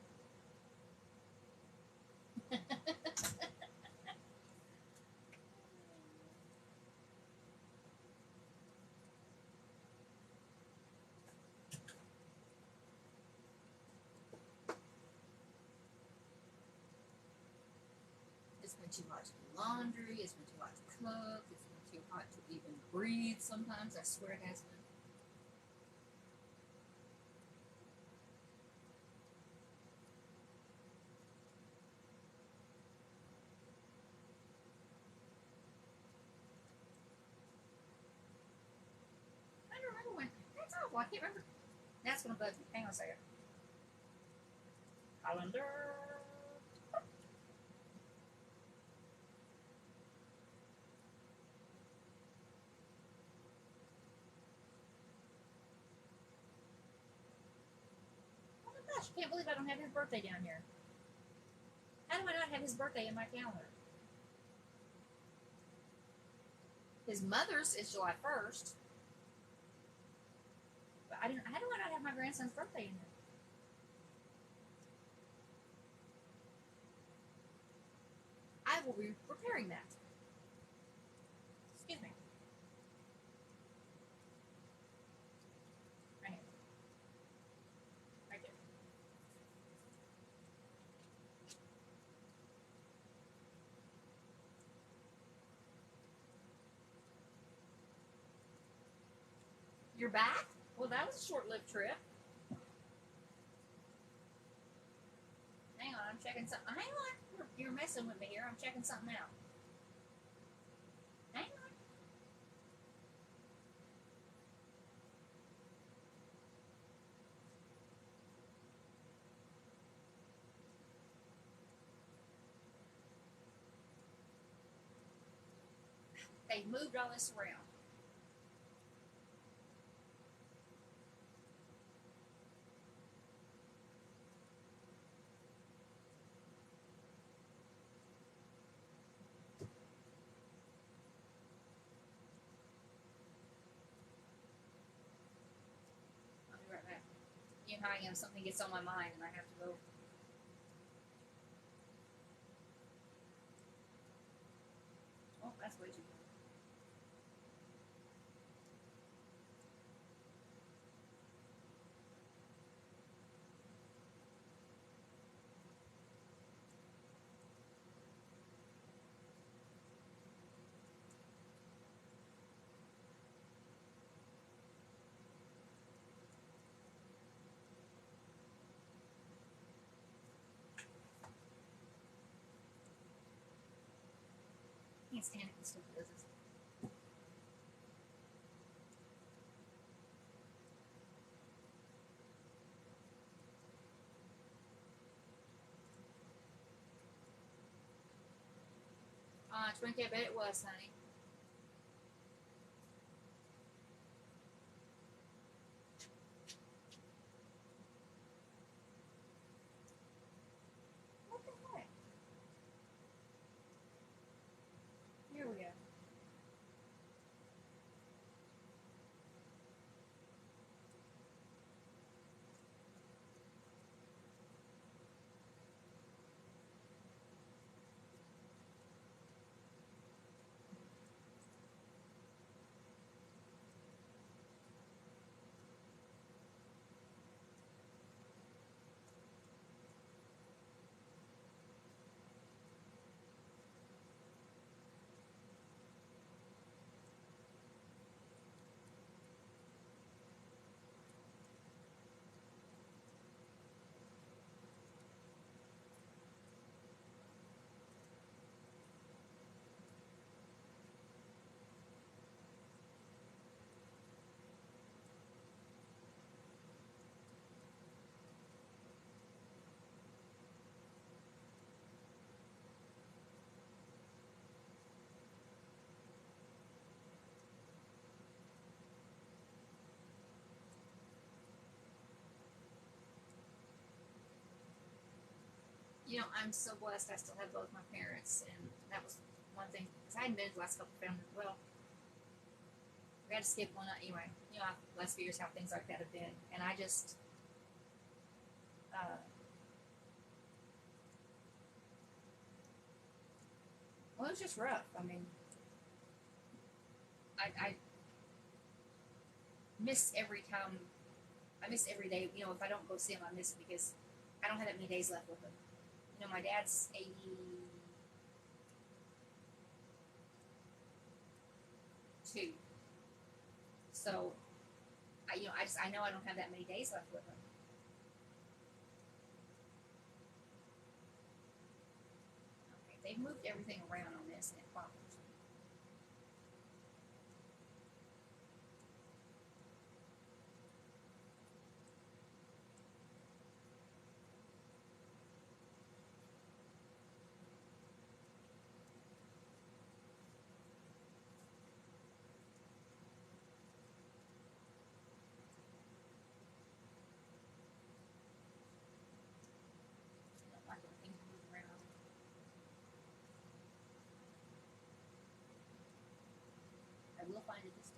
It's been too hot to do laundry. It's been too hot to cook. It's been too hot to even breathe sometimes. I swear it has been. I don't remember when. That's awful. I can't remember. That's gonna bug me. Hang on a second. Calendar. Oh my gosh, I can't believe I don't have his birthday down here. How do I not have his birthday in my calendar? His mother's is July 1st. But how do I not have my grandson's birthday in there? I will be preparing that. Excuse me. Right here. Right there. You're back? Well, that was a short-lived trip. Hang on, I'm checking something. Hang on. You're messing with me here. I'm checking something out. Hang on. They moved all this around. I'll be right back. You know how I am. Something gets on my mind and I have to go. Oh, that's way too far. I can't stand it when stuff does this. Twinkie, I bet it was, honey. You know, I'm so blessed I still have both my parents, and that was one thing, because I hadn't been to the last couple of family, well, we had to skip one anyway. You know, last few years how things like that have been, and I just, well, it was just rough. I mean, I miss every time. I miss every day. You know, if I don't go see him, I miss it because I don't have that many days left with him. You know, my dad's 82, so I know I don't have that many days left with him. Okay, they've moved everything around on this, and it bothers me. I don't like when things move around. I will find it this time.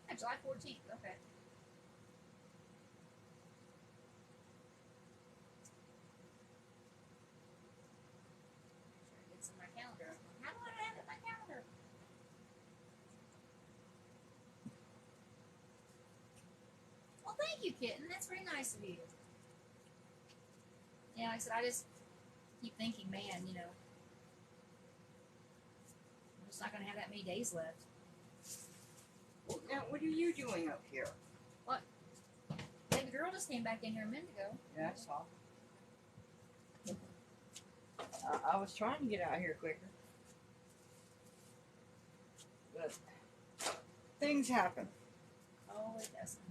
Yeah, July 14th. Okay. Make sure it's in my calendar. How do I have it in my calendar? Well, thank you, kitten. That's very nice of you. Yeah, like I said, I just keep thinking, man, you know, I'm just not gonna have that many days left. Well, now, what are you doing up here? Baby girl just came back in here a minute ago. Yeah, I saw. I was trying to get out here quicker, but things happen. Oh, it doesn't.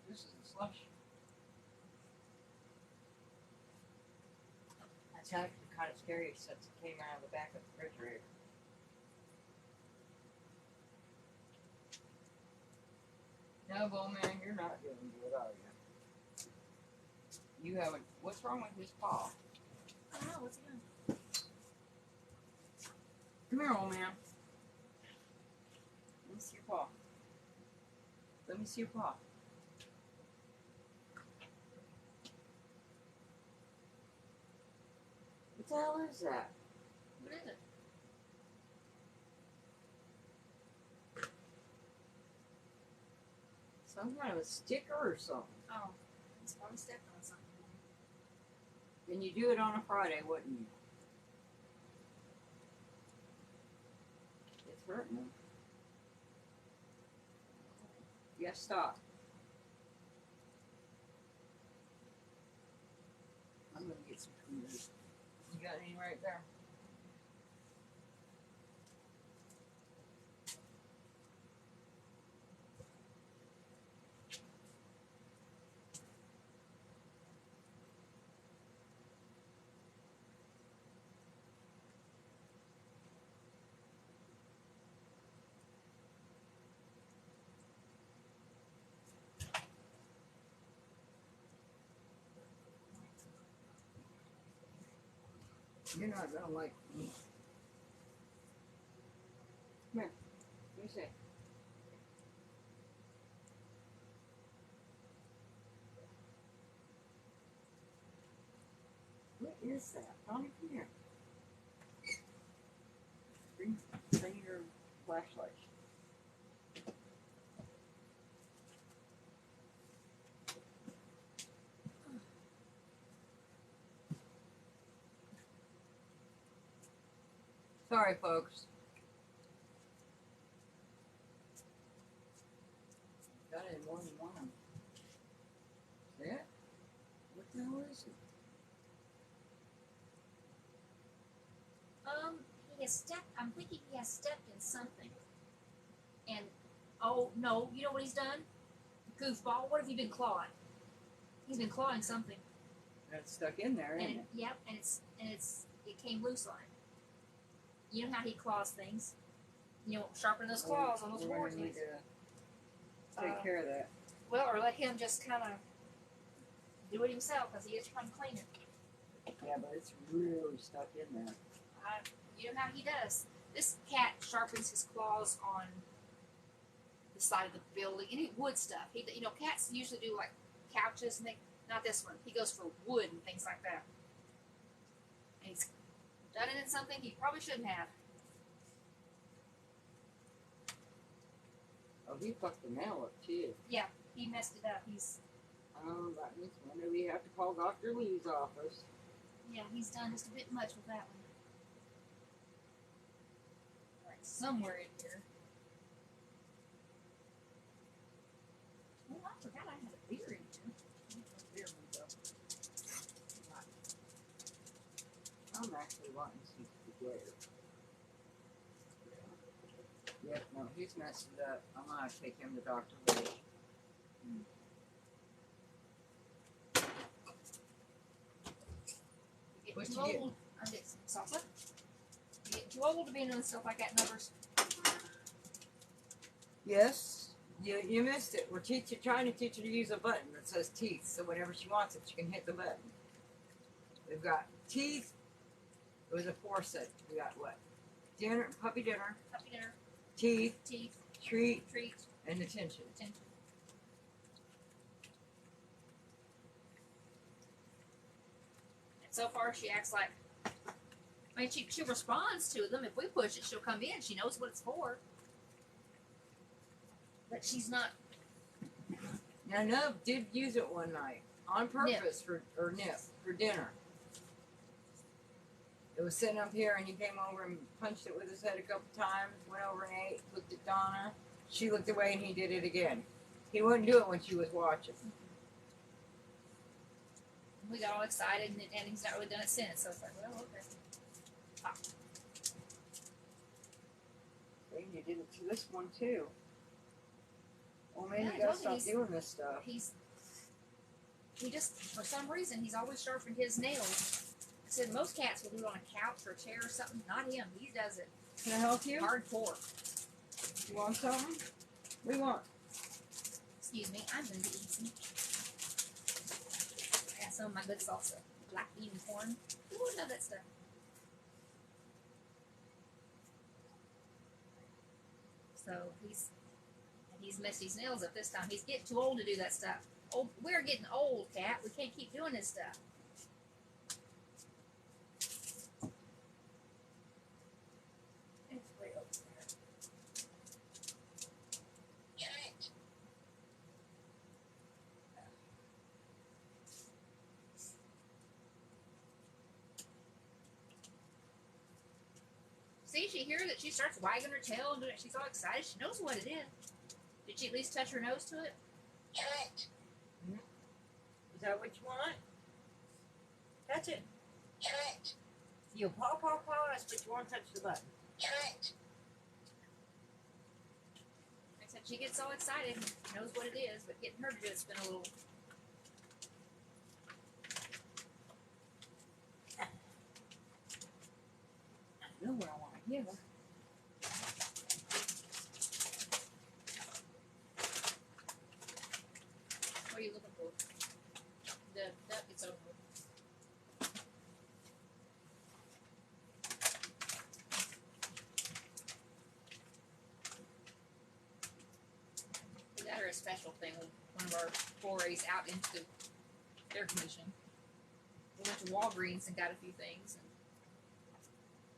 This is a slush. That's actually kind of scary since it came out of the back of the refrigerator. No, Bowman, you're not doing good, are you? You haven't. What's wrong with his paw? I don't know. What's he doing? Come here, old man. Let me see your paw. Let me see your paw. What the hell is that? What is it? Some kind of a sticker or something. Oh, it's probably stepped on something. And you do it on a Friday, wouldn't you? It's hurting him. Yes, stop. I'm gonna get some food. You got any right there? You're not gonna like me. Come here. Let me see. What is that? Tommy, come here. Bring your flashlight. Sorry, folks. Got it in more than one. See it? he has stepped. I'm thinking he has stepped in something. And oh no, you know what he's done? Goofball, what have you been clawing? He's been clawing something. That's stuck in there, And isn't it, it? yep, and it came loose on him. You know how he claws things. You know, sharpen those claws on those We're war gonna need teeth. to take care of that. Well, or let him just kind of do it himself because he is trying to clean it. Yeah, but it's really stuck in there. You know how he does. This cat sharpens his claws on the side of the building, any wood stuff. Cats usually do like couches, and not this one. He goes for wood and things like that. And he's done it in something he probably shouldn't have. Oh, he fucked the nail up too. He messed it up. That means wonder we have to call Dr. Lee's office. He's done just a bit much with that one. Alright, somewhere in here. Oh, I forgot I had a beer in here. I'm actually wanting some spaghetti. Yep, no, he's messed it up. I'm gonna take him to Dr. Lee. You What'd get you too get? old. I get some salsa. You get too old to be doing stuff like that, numbers. Yes, you missed it. We're trying to teach her to use a button that says teeth, so whenever she wants it, she can hit the button. We've got teeth. It was a 4 set. We got what? Dinner, puppy dinner, Puppy dinner, teeth, teeth, treat, treat, and attention. attention. And so far, she acts like. I mean, she responds to them. If we push it, she'll come in. She knows what it's for. But she's not. Now, Nub did use it one night on purpose for dinner. It was sitting up here, and he came over and punched it with his head a couple times. Went over and ate. Looked at Donna. She looked away, and he did it again. He wouldn't do it when she was watching. We got all excited, and he's not really done it since. So it's like, well, okay. See, you did it to this one too. Oh man, Yeah, you I gotta told you stop he's- doing this stuff. He just, for some reason, he's always sharpened his nails. I said most cats will do it on a couch or a chair or something. Not him. He does it Can I help you? hardcore. You want something? We want. Excuse me, I'm going to eat some. I got some of my good salsa. Black bean and corn. Who would love that stuff? So he's messed his nails up this time. He's getting too old to do that stuff. Oh, we're getting old, cat. We can't keep doing this stuff. It's way over there. See, she hears it. She starts wagging her tail and doing it. She's all excited. She knows what it is. Did she at least touch her nose to it? Is that what you want? Touch it. You paw, paw, paw, but you won't touch the button. Like I said, she gets all excited and knows what it is, but getting her to do it's been a little. I know what I want to give her. What are you looking for? The duck gets over. We got her a special thing with one of our forays out into the air conditioning. We went to Walgreens and got a few things. And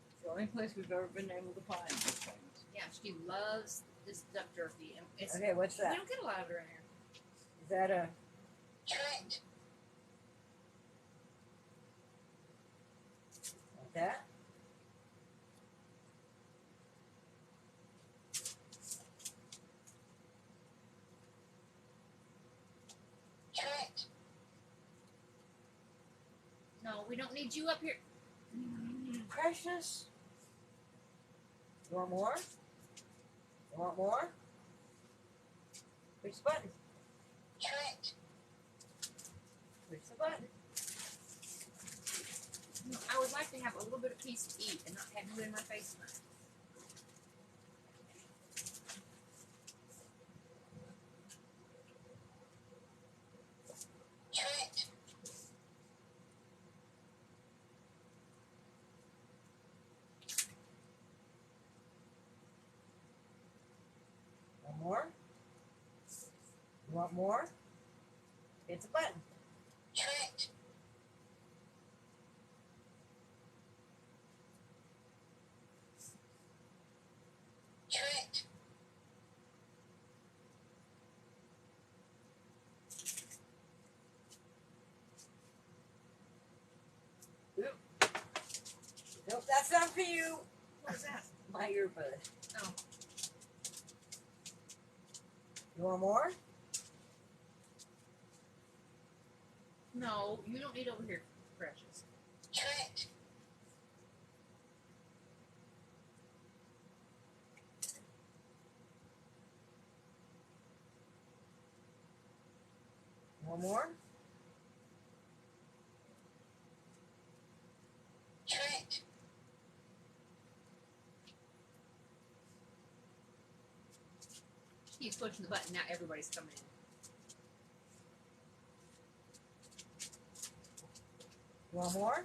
It's the only place we've ever been able to find these things. yeah, she loves this duck jerky. And it's, Okay, what's we that? don't get a lot of it around here. Is that a? Like that? No, we don't need you up here. Precious. You want more? You want more? Push the button. Treat. Push the button. I would like to have a little bit of peace to eat and not have you in my face much. Treat. Want more? You want more? Hit the button. Treat. Treat. Nope, that's not for you. What is that? My earbud. Oh. You want more? No, you don't need over here, precious. Treat. You want more? Treat. He's pushing the button, now everybody's coming in. You want more?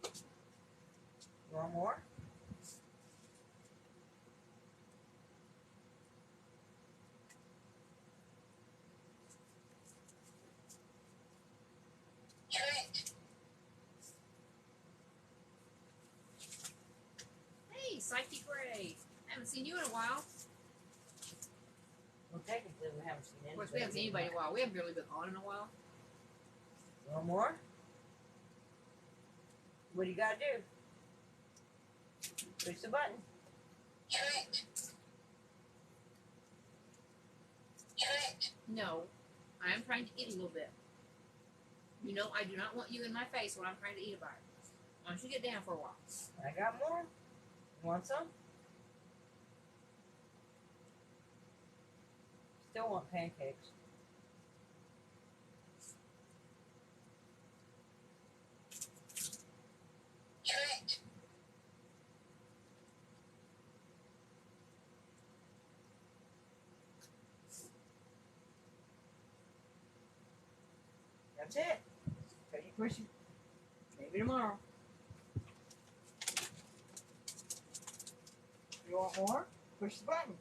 You want more? Treat. Hey, Psyche Gray. I haven't seen you in a while. Well, technically, we haven't seen anybody. Of course, we haven't seen anybody in a while. We haven't really been on in a while. You want more? What do you gotta do? Push the button. Treat. Treat. No, I am trying to eat a little bit. You know, I do not want you in my face when I'm trying to eat a bite. Why don't you get down for a while? I got more. You want some? Still want pancakes. Treat. That's it. So you push it. Maybe tomorrow. You want more? Push the button.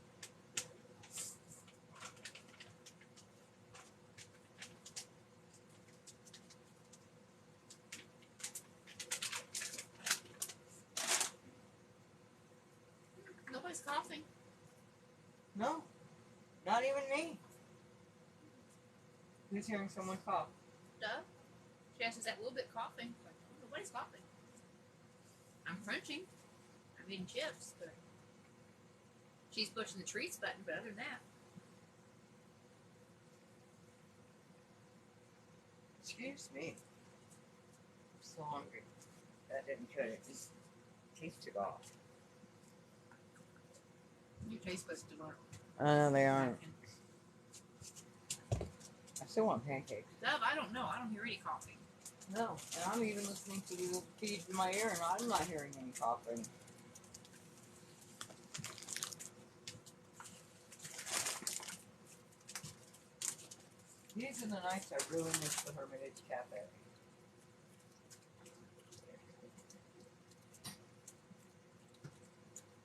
Nobody's coughing. No, not even me. Who's hearing someone cough? Duh. Jess is that little bit coughing. Like, nobody's coughing. I'm crunching. I'm eating chips, but she's pushing the treats button, but other than that. Excuse me. I'm so hungry. That didn't cut it. Just tasted off. Your taste buds tomorrow. They aren't. I still want pancakes. Dove, I don't know. I don't hear any coughing. No, and I'm even listening to the feed in my ear, and I'm not hearing any coughing. These are the nights I really miss the Hermitage Cafe.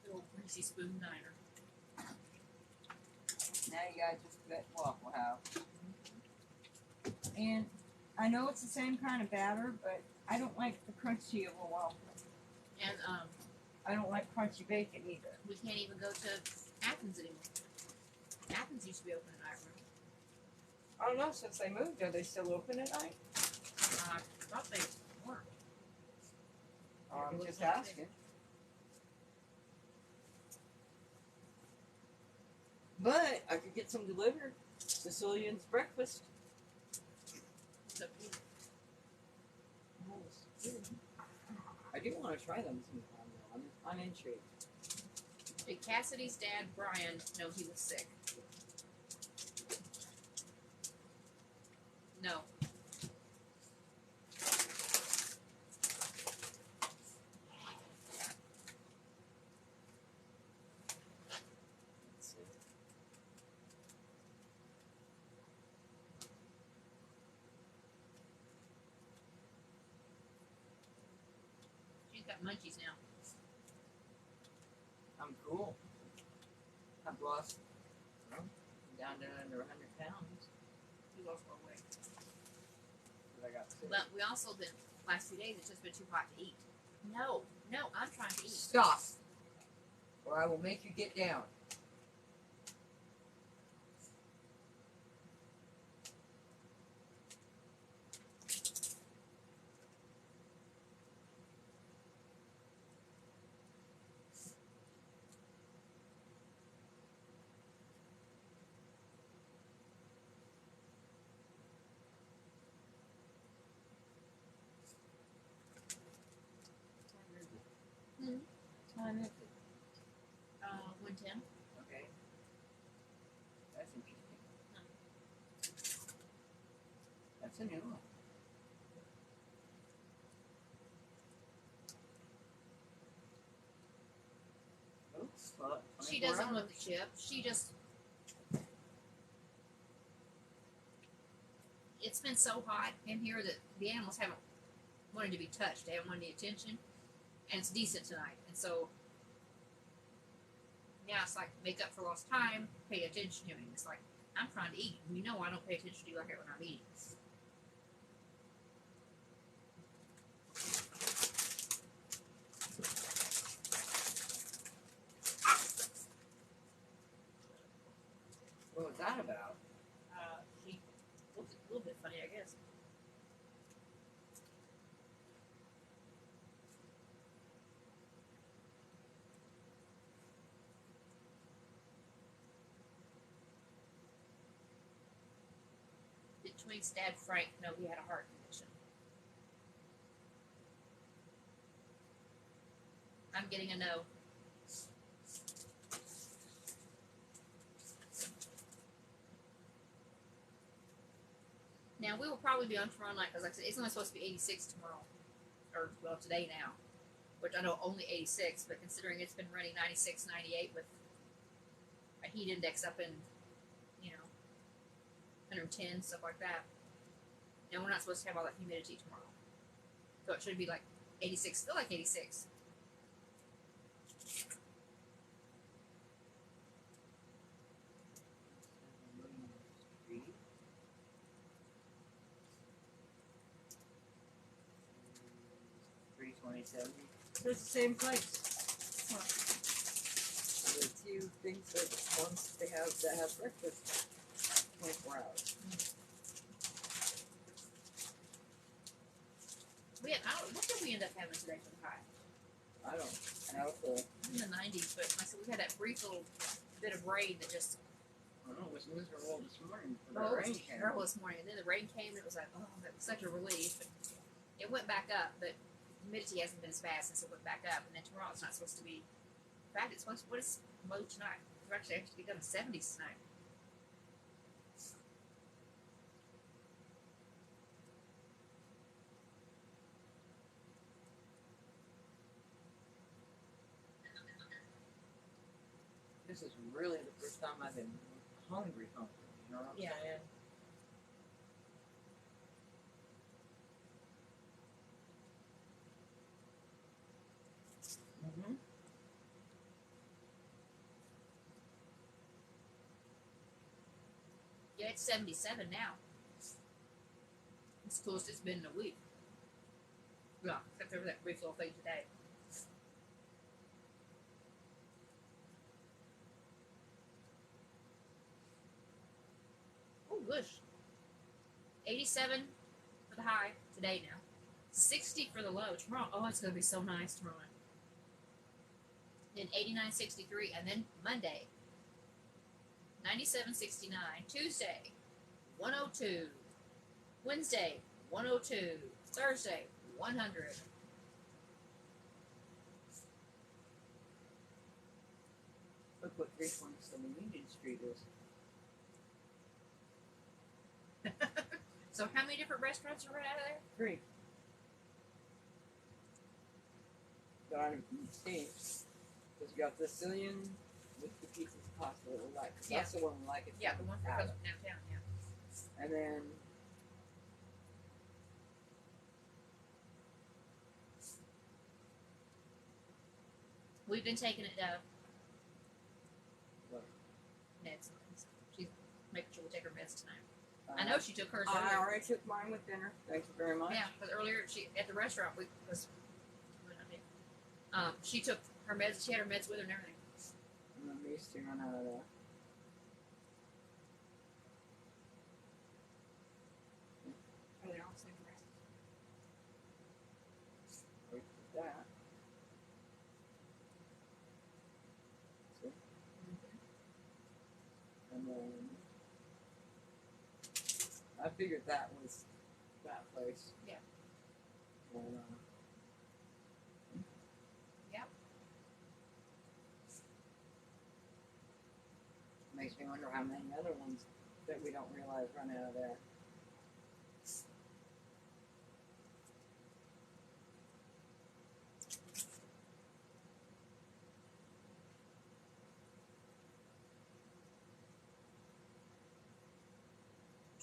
Little greasy spoon diner. Now you got just that Waffle House. And I know it's the same kind of batter, but I don't like the crunchy of a waffle. And I don't like crunchy bacon either. we can't even go to Athens anymore. Athens used to be open at night, remember? I don't know, since they moved, are they still open at night? I thought they weren't. I'm just asking. But I could get some delivered. Sicilian's breakfast. It's up to you. I do want to try them sometime, though. I'm intrigued. Did Cassidy's dad, Brian, know he was sick? No. Let's see. She's got munchies now. I'm cool. I've lost, well, down to under 100 pounds. We lost more weight. But I got sick. But we also been last 2 days. It's just been too hot to eat. No, I'm trying to eat. Stop, or I will make you get down. Hmm. Time is it? 110. Okay. That's interesting. That's a new one. Oops, well, She 24 doesn't hours. want the chip. She just. It's been so hot in here that the animals haven't wanted to be touched. They haven't wanted any attention. And it's decent tonight. And so. Yeah, it's like make up for lost time, pay attention to me. It's like, I'm trying to eat. You know I don't pay attention to you like that when I'm eating. What was that about? She looks a little bit funny, I guess. Did Twink stab Frank? No, he had a heart condition. I'm getting a no. Now, we will probably be on tomorrow night because, like I said, it's only supposed to be 86 tomorrow. Or, well, today now. Which I know only 86, but considering it's been running 96, 98 with a heat index up in, 110, stuff like that. And we're not supposed to have all that humidity tomorrow. So it should be like 86, still like 86. Street. 327. It's the same place. The few things that ones they have that have breakfast 24 hours. What did we end up having today for the high? I don't know. In the 90s, but like I said, we had that brief little bit of rain that just I don't know. It was miserable this morning. For Oh, the it rain was came. terrible this morning. And then the rain came, and it was like, oh, that was such a relief. And it went back up, but humidity hasn't been as bad since it went back up. And then tomorrow it's not supposed to be. In fact, it's supposed to. What is low tonight? It's actually be done in the 70s tonight. This is really the first time I've been hungry. You know what I'm Yeah. saying? Mm-hmm. Yeah, it's 77 now. It's the coolest it's been in a week. Yeah, except for that brief little thing today. Oh, gosh. 87 for the high today now. 60 for the low tomorrow. Oh, it's going to be so nice tomorrow. Then 89.63, and then Monday 97.69. Tuesday 102. Wednesday 102. Thursday 100. what 327 Union Street is. So how many different restaurants are right out of there? 3. That I've seen. Because you got the Sicilian with the pizza pasta that we like. That's the one we like. It's Yeah, the one that out. comes from downtown. Yeah. And then We've been taking it what? meds. She's making sure we take her meds tonight. I know she took hers I earlier. already took mine with dinner. Thank you very much. Yeah, because earlier she at the restaurant we was. She took her meds. She had her meds with her and everything. And then we used to run out of there. Oh, they're all the same rest. We did that. See? And then I figured that was that place. Yeah. And, Yep. makes me wonder how many other ones that we don't realize run out of there.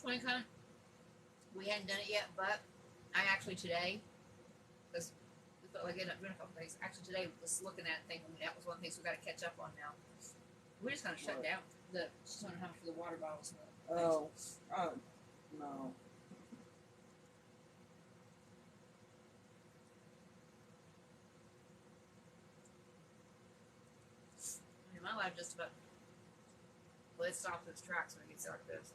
Twinecon. We hadn't done it yet, but I actually today, because we felt like getting up doing a couple things. Actually today was looking at it thinking that was one of the things we got to catch up on now. We just kind of shut What? down the just wondering how much for the water bottles and the Oh, no. I mean, my life just about. Well, it stops its tracks when it gets like this.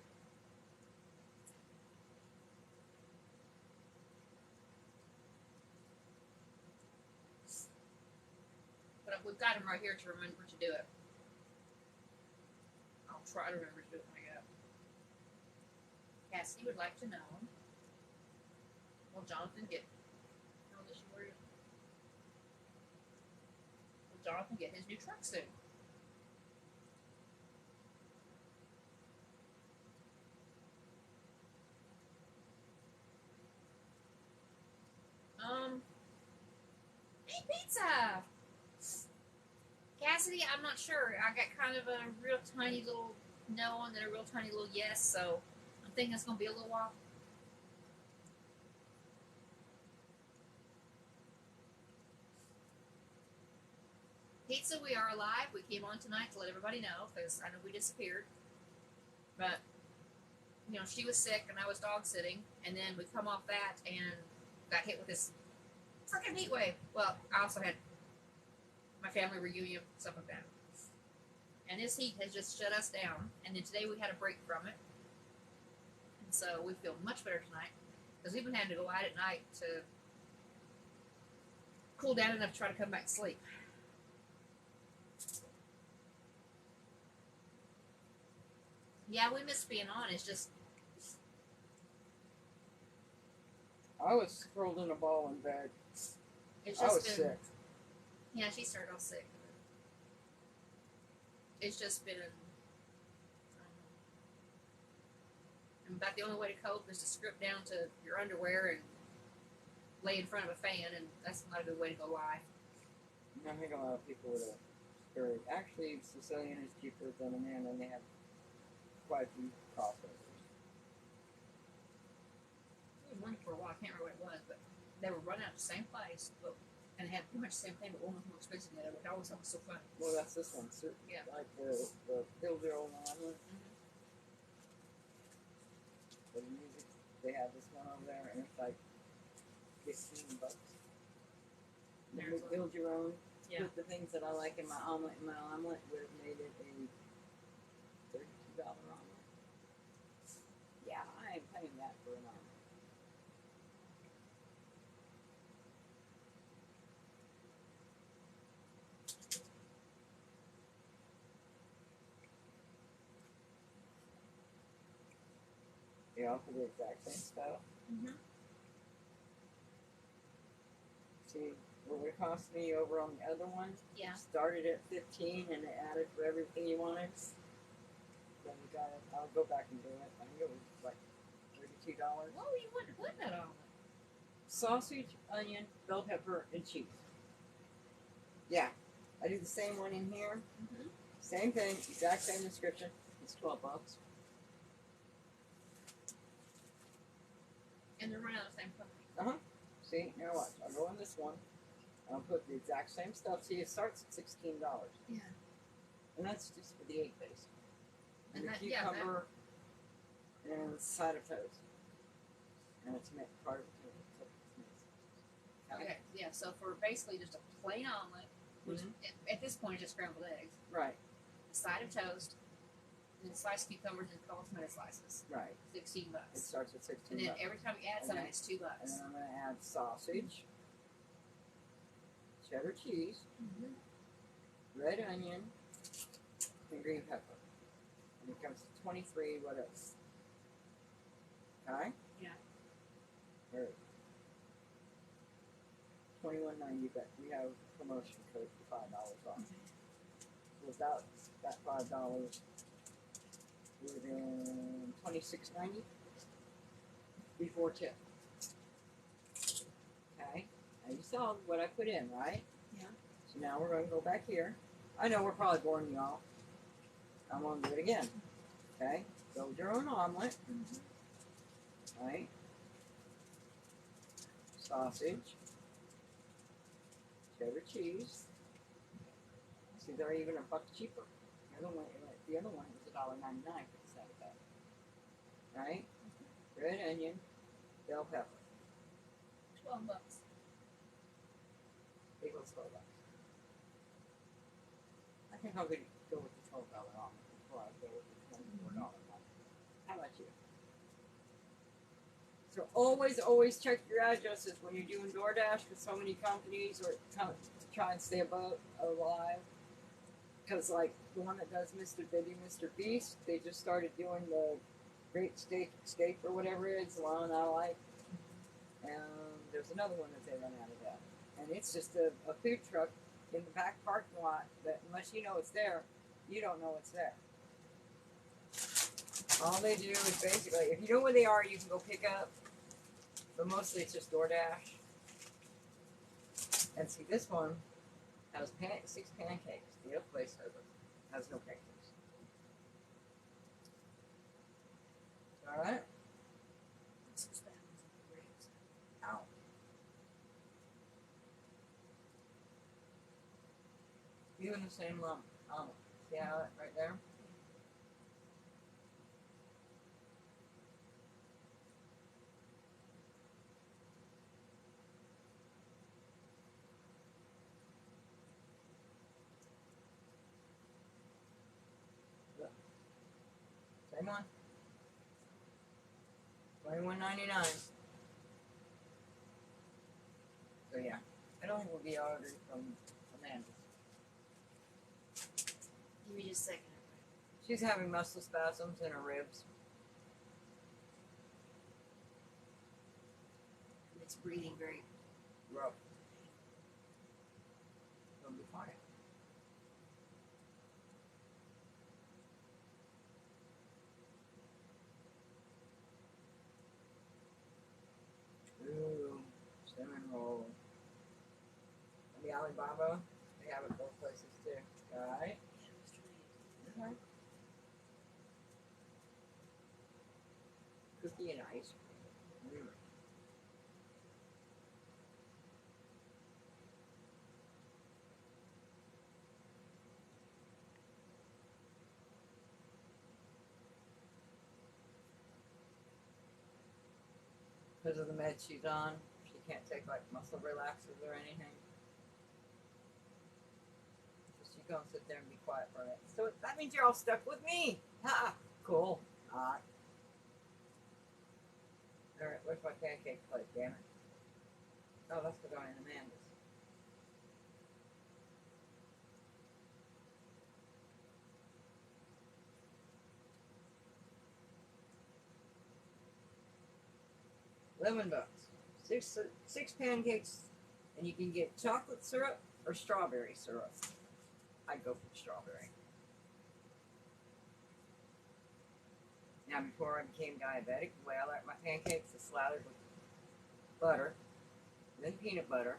But we've got him right here to remember to do it. I'll try to remember to do it when I get up. Cassidy would like to know. Will Jonathan get? How old is she? Where? Will Jonathan get his new truck soon? Hey, pizza! Cassidy, I'm not sure. I got kind of a real tiny little no and then a real tiny little yes, so I'm thinking it's going to be a little while. Pizza, we are alive. We came on tonight to let everybody know because I know we disappeared. But, you know, she was sick and I was dog sitting, and then we come off that and got hit with this freaking heat wave. Well, I also had my family reunion, stuff like that. And this heat has just shut us down. And then today we had a break from it. And so we feel much better tonight because we've been having to go out at night to cool down enough to try to come back to sleep. Yeah, we miss being on. It's just, I was curled in a ball in bed. it's I just was been. sick. Yeah, she started off sick. It's just been. And about the only way to cope is to strip down to your underwear and lay in front of a fan, and that's not a good way to go live. I think a lot of people would have scurried. Actually, Sicilian is cheaper than an inn, and they have quite a few crossovers. There was one for a while, I can't remember what it was, but they were running out the same place, but and had pretty much the same thing, but one was more expensive than the other, which I always thought was so funny. Well, that's this one. So, Yeah. Like the Hillsdale one. The music, they have this one over there, and it's like $15. You There's build your own. Yeah. Put the things that I like in my omelet. And my omelet would have made it a $32 omelet. Yeah, I ain't paying that for an omelet. They offer the exact same stuff. Mm-hmm. See, what would it cost me over on the other one. Yeah. Started at 15 and it added for everything you wanted. Then we got it. I'll go back and do it. I think it was like $32. What were you wanting to put that on? Sausage, onion, bell pepper, and cheese. Yeah, I do the same one in here. Mm-hmm. Same thing, exact same description. It's $12. And they're running out of the same company. See, now watch. I'll go on this one. I'll put the exact same stuff. See, it starts at $16. Yeah. And that's just for the 8 base. And And the that- yeah, that- cucumber and side of toast. And it's part of it. Okay. Yeah. So for basically just a plain omelet, which Mhm. at this point is just scrambled eggs, Right, a side of toast, and then sliced cucumbers and couple tomato slices. right. $16. It starts at 16 And then bucks. every time you add And something, then- it's $2. And then I'm going to add sausage, cheddar cheese, Mm-hmm. red onion, and green pepper. And it comes to 23, what else? Okay? Yeah. Or 21.90, but we have a promotion code for $5 off. Without that $5, we would have been $26.90 before tip. Okay? Now you saw what I put in, right? Yeah. So now we're going to go back here. I know we're probably boring you all. I'm going to do it again. Okay? Build your own omelet. Right? Sausage. Cheddar cheese. See, they're even a buck cheaper. The other one was $1.99 for the side of that. Right? Red onion, bell pepper. $12. Equals $12. I think I'll go with the $12 omelet before I go with the $24 one. How about you? So always check your addresses when you're doing DoorDash with so many companies or try and stay alive. Because like the one that does Mr. Biddy, Mr. Beast, they just started doing the Great Steak or whatever it is, the one I like. And there's another one that they run out of that. And it's just a food truck in the back parking lot that unless you know it's there, you don't know it's there. All they do is basically, if you know where they are, you can go pick up. But mostly it's just DoorDash. And see, this one has 6 pancakes. The other place has no pancakes. Alright? Ow. Even the same lump. See how it right there? Same one. $21.99. So yeah, I don't think we'll be ordered from Amanda. Give me just a second. She's having muscle spasms in her ribs. It's breathing very. Rough. It'll be fine. Ooh, cinnamon roll. And the Alibaba, they have it both places too. Alright? Okay. Cookie and ice cream. Because of the meds she's on, she can't take like muscle relaxers or anything. So she's gonna sit there and be quiet for it. So that means you're all stuck with me. Ha! Cool. Not. Alright, where's my pancake plate, damn it? Oh, that's for going in Amanda's. $11. Six pancakes And you can get chocolate syrup or strawberry syrup. I'd go for strawberry. Now, before I became diabetic, the way I like my pancakes is slathered with butter, then peanut butter,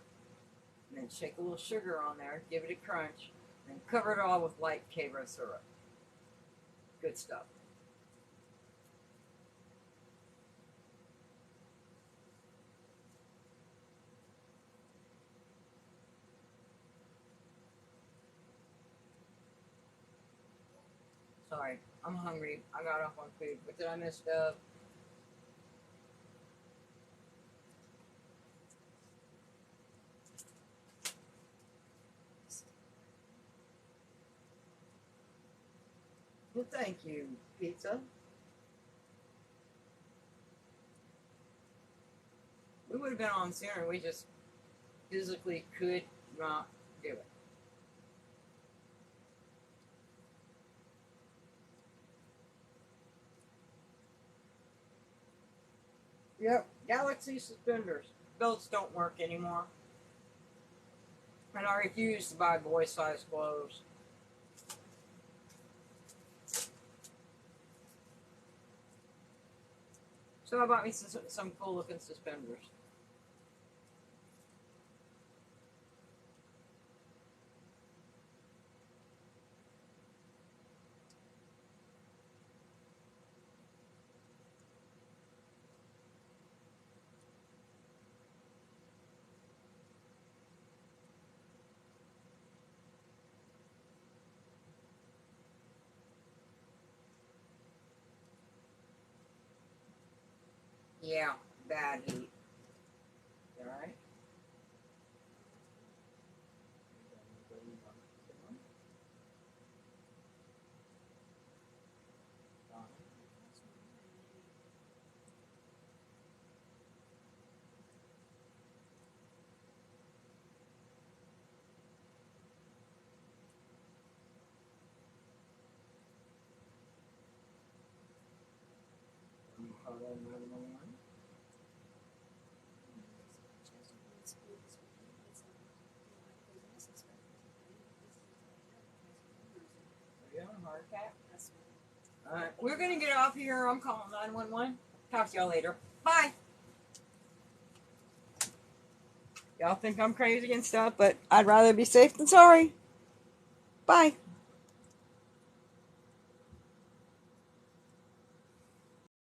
and then shake a little sugar on there, give it a crunch, and cover it all with light Karo syrup. Good stuff. Sorry, I'm hungry. I got off on food. What did I miss, Dove? Well, thank you, pizza. We would have been on sooner. We just physically could not do it. Yep, Galaxy suspenders. Belts don't work anymore. And I refuse to buy boy size clothes. So I bought me some cool looking suspenders. Yeah, bad heat. Alright? Heart attack? Alright, we're gonna get off here. I'm calling 911. Talk to y'all later. Bye. Y'all think I'm crazy and stuff, but I'd rather be safe than sorry. Bye.